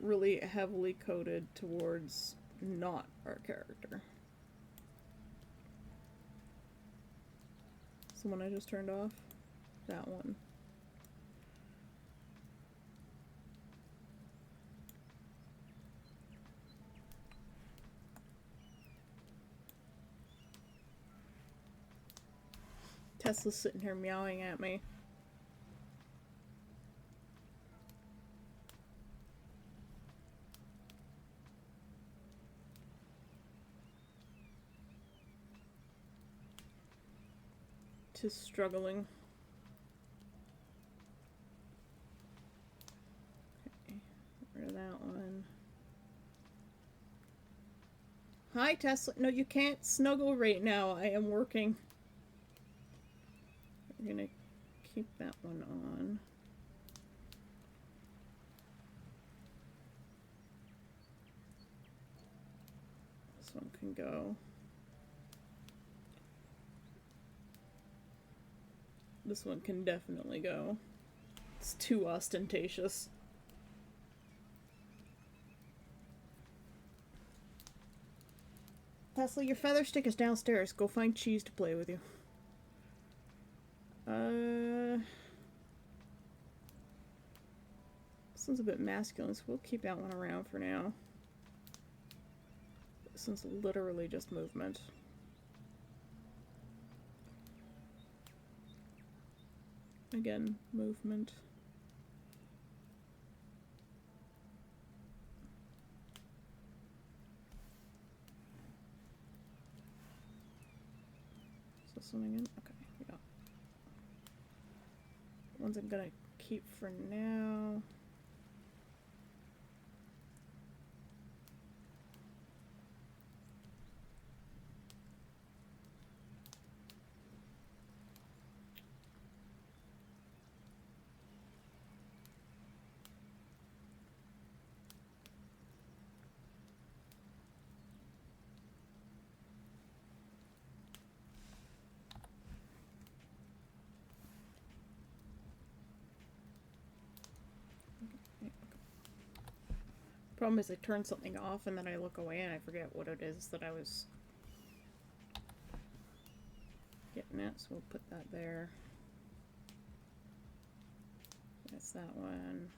really heavily coded towards not our character. It's the one I just turned off. That one. Tesla's sitting here meowing at me. Just struggling. Okay, get rid of that one. Hi, Tesla. No, you can't snuggle right now. I am working. We're gonna keep that one on. This one can go. This one can definitely go. It's too ostentatious. Tesla, your feather stick is downstairs. Go find Cheese to play with you. This one's a bit masculine, so we'll keep that one around for now. This one's literally just movement. Again, movement. Is this one again? Okay, yeah. Ones I'm gonna keep for now. Problem is I turn something off and then I look away and I forget what it is that I was getting at, so we'll put that there. That's that one.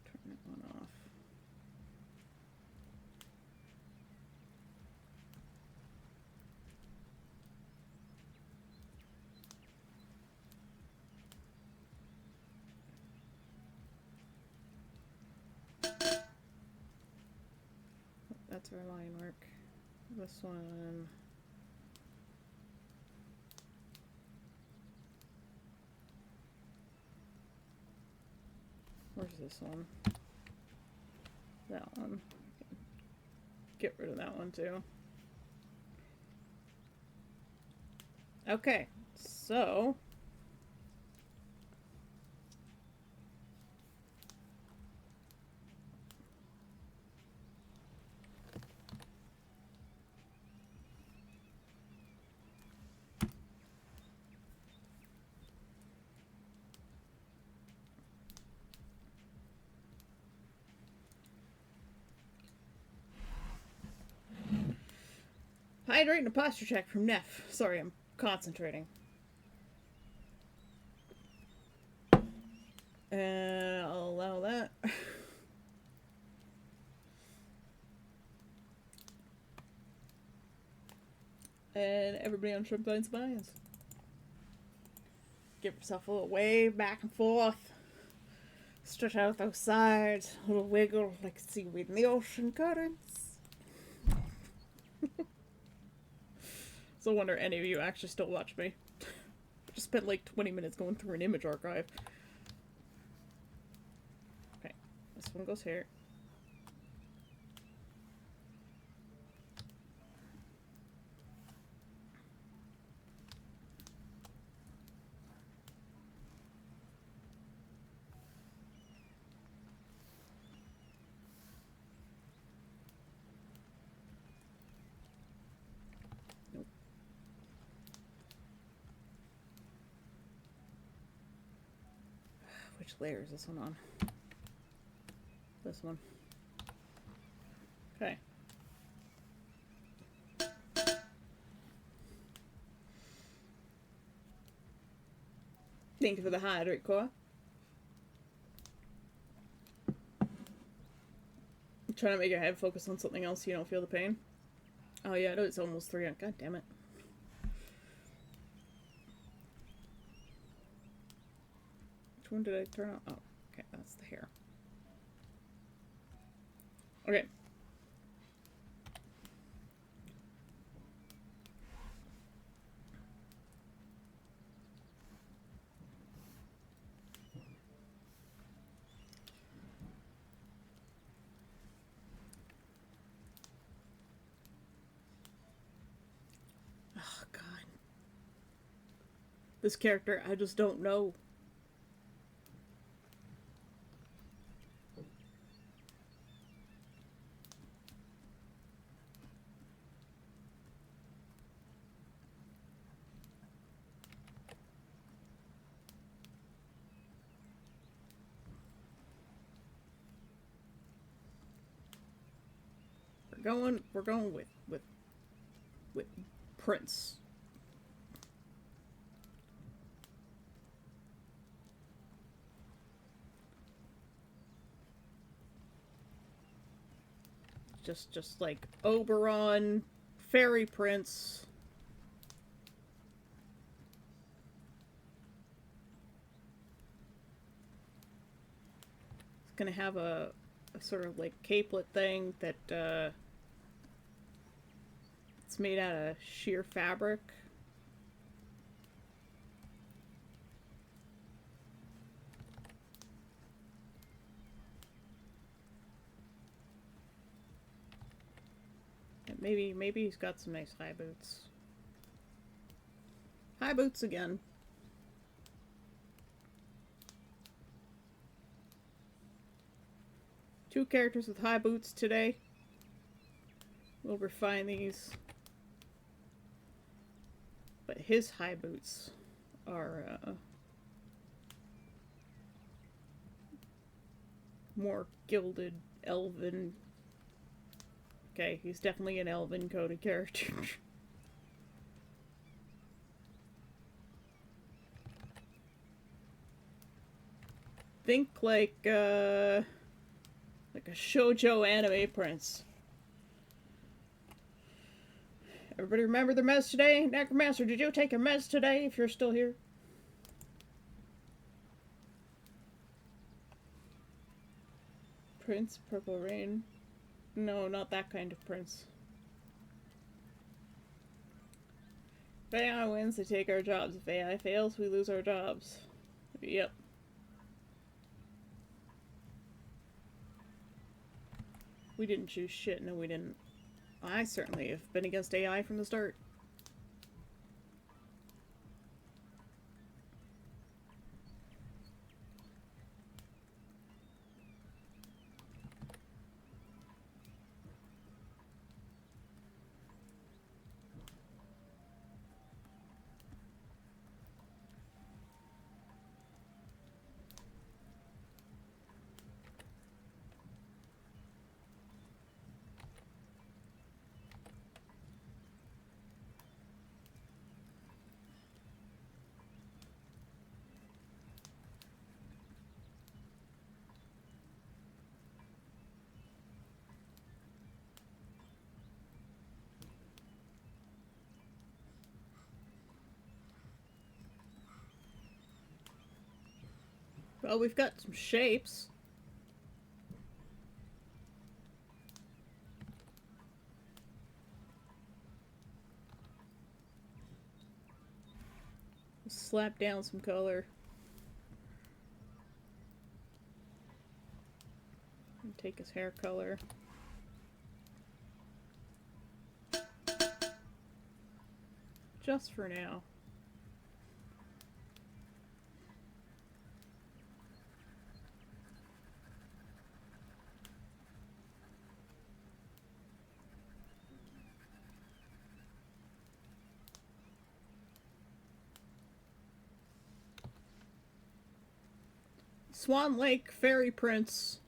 Turn that one off. That's our line work. This one. Where's this one? That one. Get rid of that one too. Okay, so hydrate and a posture check from Neff. Sorry, I'm concentrating. And I'll allow that. And everybody on Shrimp Vines Vines. Give yourself a little wave back and forth. Stretch out those sides. A little wiggle like seaweed in the ocean currents. So I wonder any of you actually still watch me. I just spent like 20 minutes going through an image archive. Okay, this one goes here. Which layer is this one on? This one. Okay. Thank you for the hydrate, Cora. I'm trying to make your head focus on something else so you don't feel the pain. Oh yeah, no, it's almost 3. God damn it. Which one did I turn on? Oh, okay, that's the hair. Okay. Oh, God. This character, I just don't know. We're going with with Prince. Just like Oberon, Fairy Prince. It's gonna have a sort of like capelet thing that it's made out of sheer fabric. Maybe he's got some nice high boots. High boots again. Two characters with high boots today. We'll refine these. But his high boots are more gilded, elven. Okay, he's definitely an elven coded character. Think like a shoujo anime prince. Everybody remember their meds today? Necromancer, did you take your meds today if you're still here? Prince Purple Rain. No, not that kind of prince. If AI wins, they take our jobs. If AI fails, we lose our jobs. Yep. We didn't choose shit. No, we didn't. I certainly have been against AI from the start. Well, we've got some shapes. Slap down some color. And take his hair color. Just for now. Swan Lake Fairy Prince.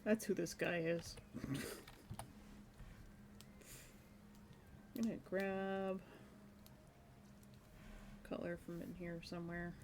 That's who this guy is. I'm gonna grab color from in here somewhere.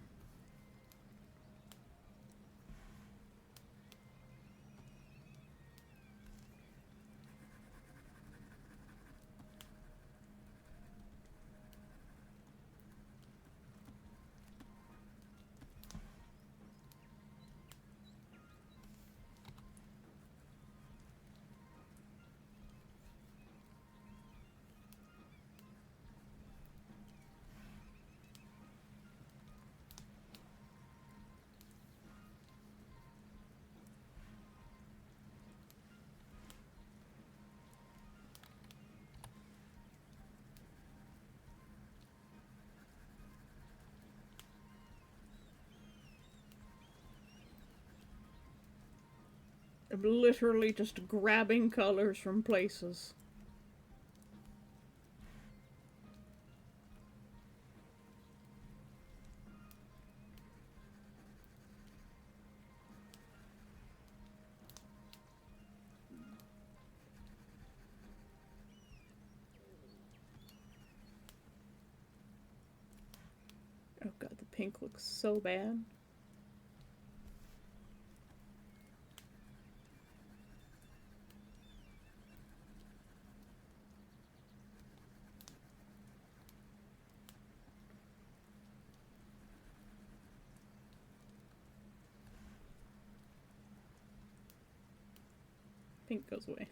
I'm literally just grabbing colors from places. pink looks so bad. Pink goes away.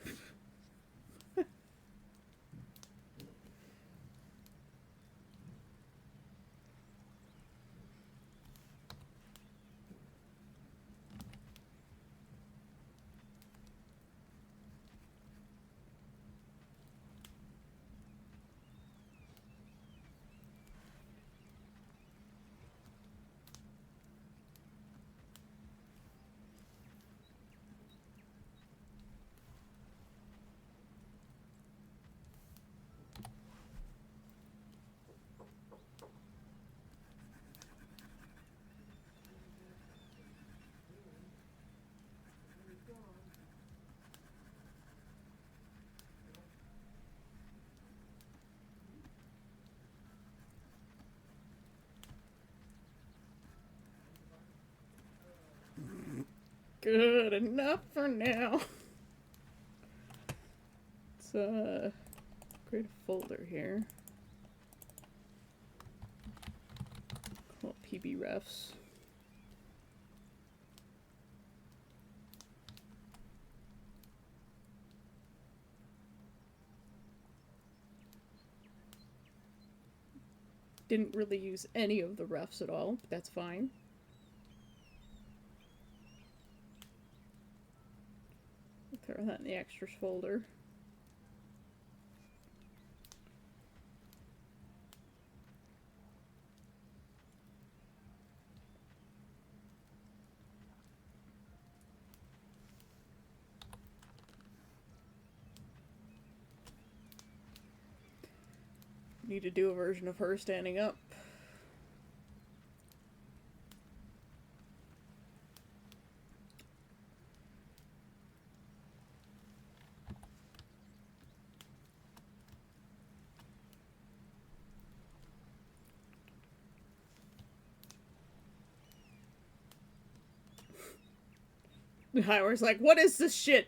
Good enough for now. Let's create a folder here. Call it PB refs. Didn't really use any of the refs at all, but that's fine. Throw that in the extras folder. Need to do a version of her standing up. Highwar's like, what is this shit?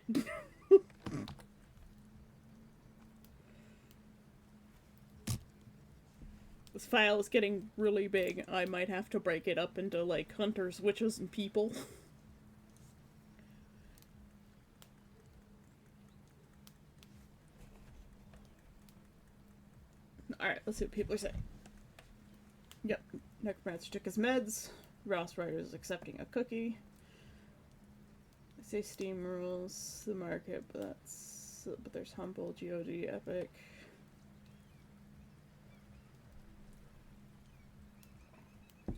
This file is getting really big. I might have to break it up into, like, hunters, witches, and people. Alright, let's see what people are saying. Yep, Necromancer took his meds. Ross Ryder is accepting a cookie. I say Steam rules the market, but there's Humble, GOG, Epic.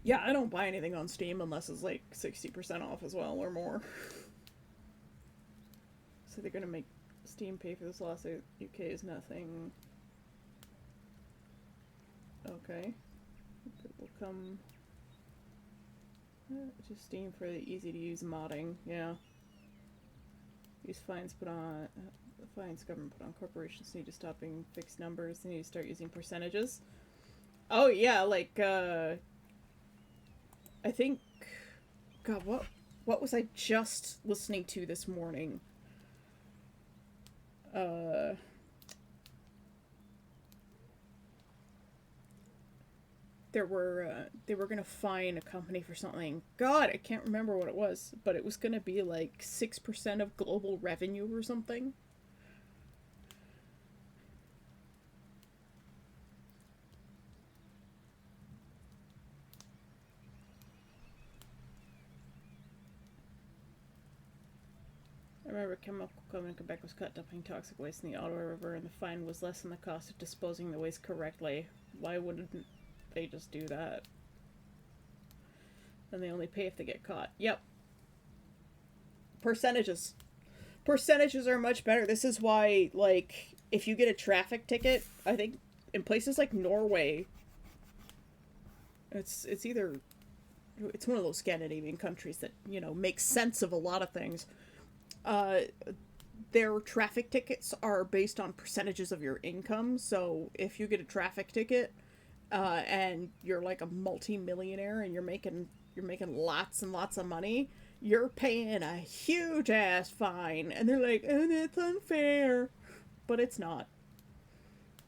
Yeah, I don't buy anything on Steam unless it's like 60% off as well or more. So they're gonna make Steam pay for this lawsuit. UK is nothing. Okay. It will come to Steam for the easy to use modding. Yeah. These fines put on the fines government put on corporations need to stop being fixed numbers. They need to start using percentages. Oh yeah, like I think, God, what was I just listening to this morning? They were gonna fine a company for something. God, I can't remember what it was, but it was gonna be like 6% of global revenue or something. I remember chemical company in Quebec was caught dumping toxic waste in the Ottawa River, and the fine was less than the cost of disposing the waste correctly. Why wouldn't they just do that? And they only pay if they get caught. Yep. Percentages. Percentages are much better. This is why, like, if you get a traffic ticket, I think in places like Norway, it's one of those Scandinavian countries that, you know, makes sense of a lot of things. Their traffic tickets are based on percentages of your income. So if you get a traffic ticket, and you're like a multi-millionaire and you're making lots and lots of money, you're paying a huge ass fine. And they're like, oh, that's unfair. But it's not.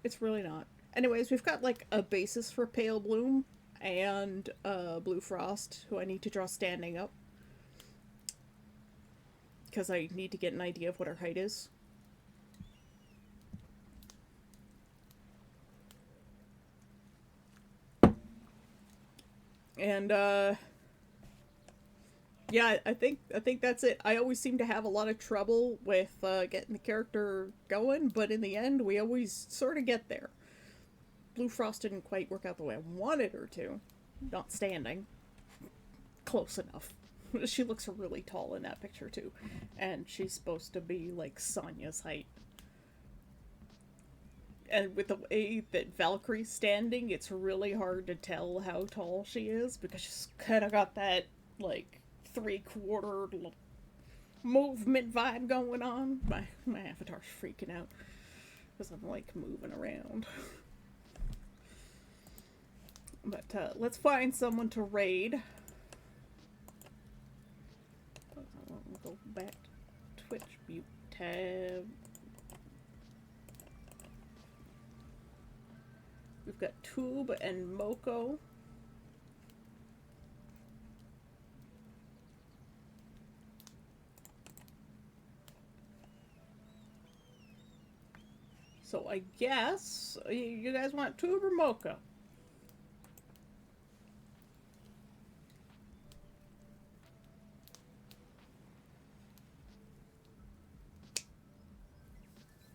It's really not. Anyways, we've got like a basis for Pale Bloom and Blue Frost, who I need to draw standing up. Because I need to get an idea of what her height is. And yeah, I think that's it. I always seem to have a lot of trouble with getting the character going, but in the end, we always sort of get there. Blue Frost didn't quite work out the way I wanted her to. Not standing. Close enough. She looks really tall in that picture too, and she's supposed to be like Sonya's height. And with the way that Valkyrie's standing, it's really hard to tell how tall she is because she's kind of got that like 3/4 movement vibe going on. My avatar's freaking out because I'm like moving around. But let's find someone to raid. Go back to Twitch mute tab. We've got Tube and Moko. So I guess you guys want Tube or Moko?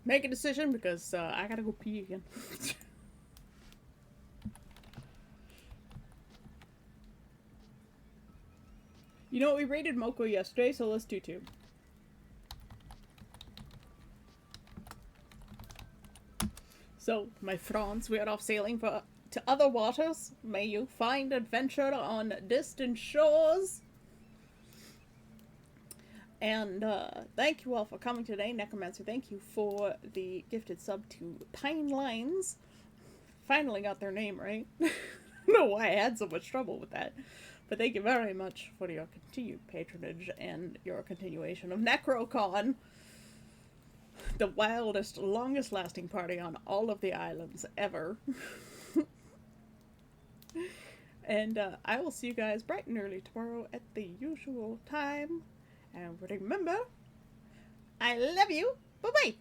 Make a decision because I gotta go pee again. You know what? We rated Moko yesterday, so let's do Tube. So, my friends, we are off sailing to other waters. May you find adventure on distant shores. And thank you all for coming today. Necromancer, thank you for the gifted sub to Pine Lines. Finally got their name right. I don't know why I had so much trouble with that. But thank you very much for your continued patronage and your continuation of NecroCon. The wildest, longest lasting party on all of the islands ever. And I will see you guys bright and early tomorrow at the usual time. And remember, I love you. Bye-bye.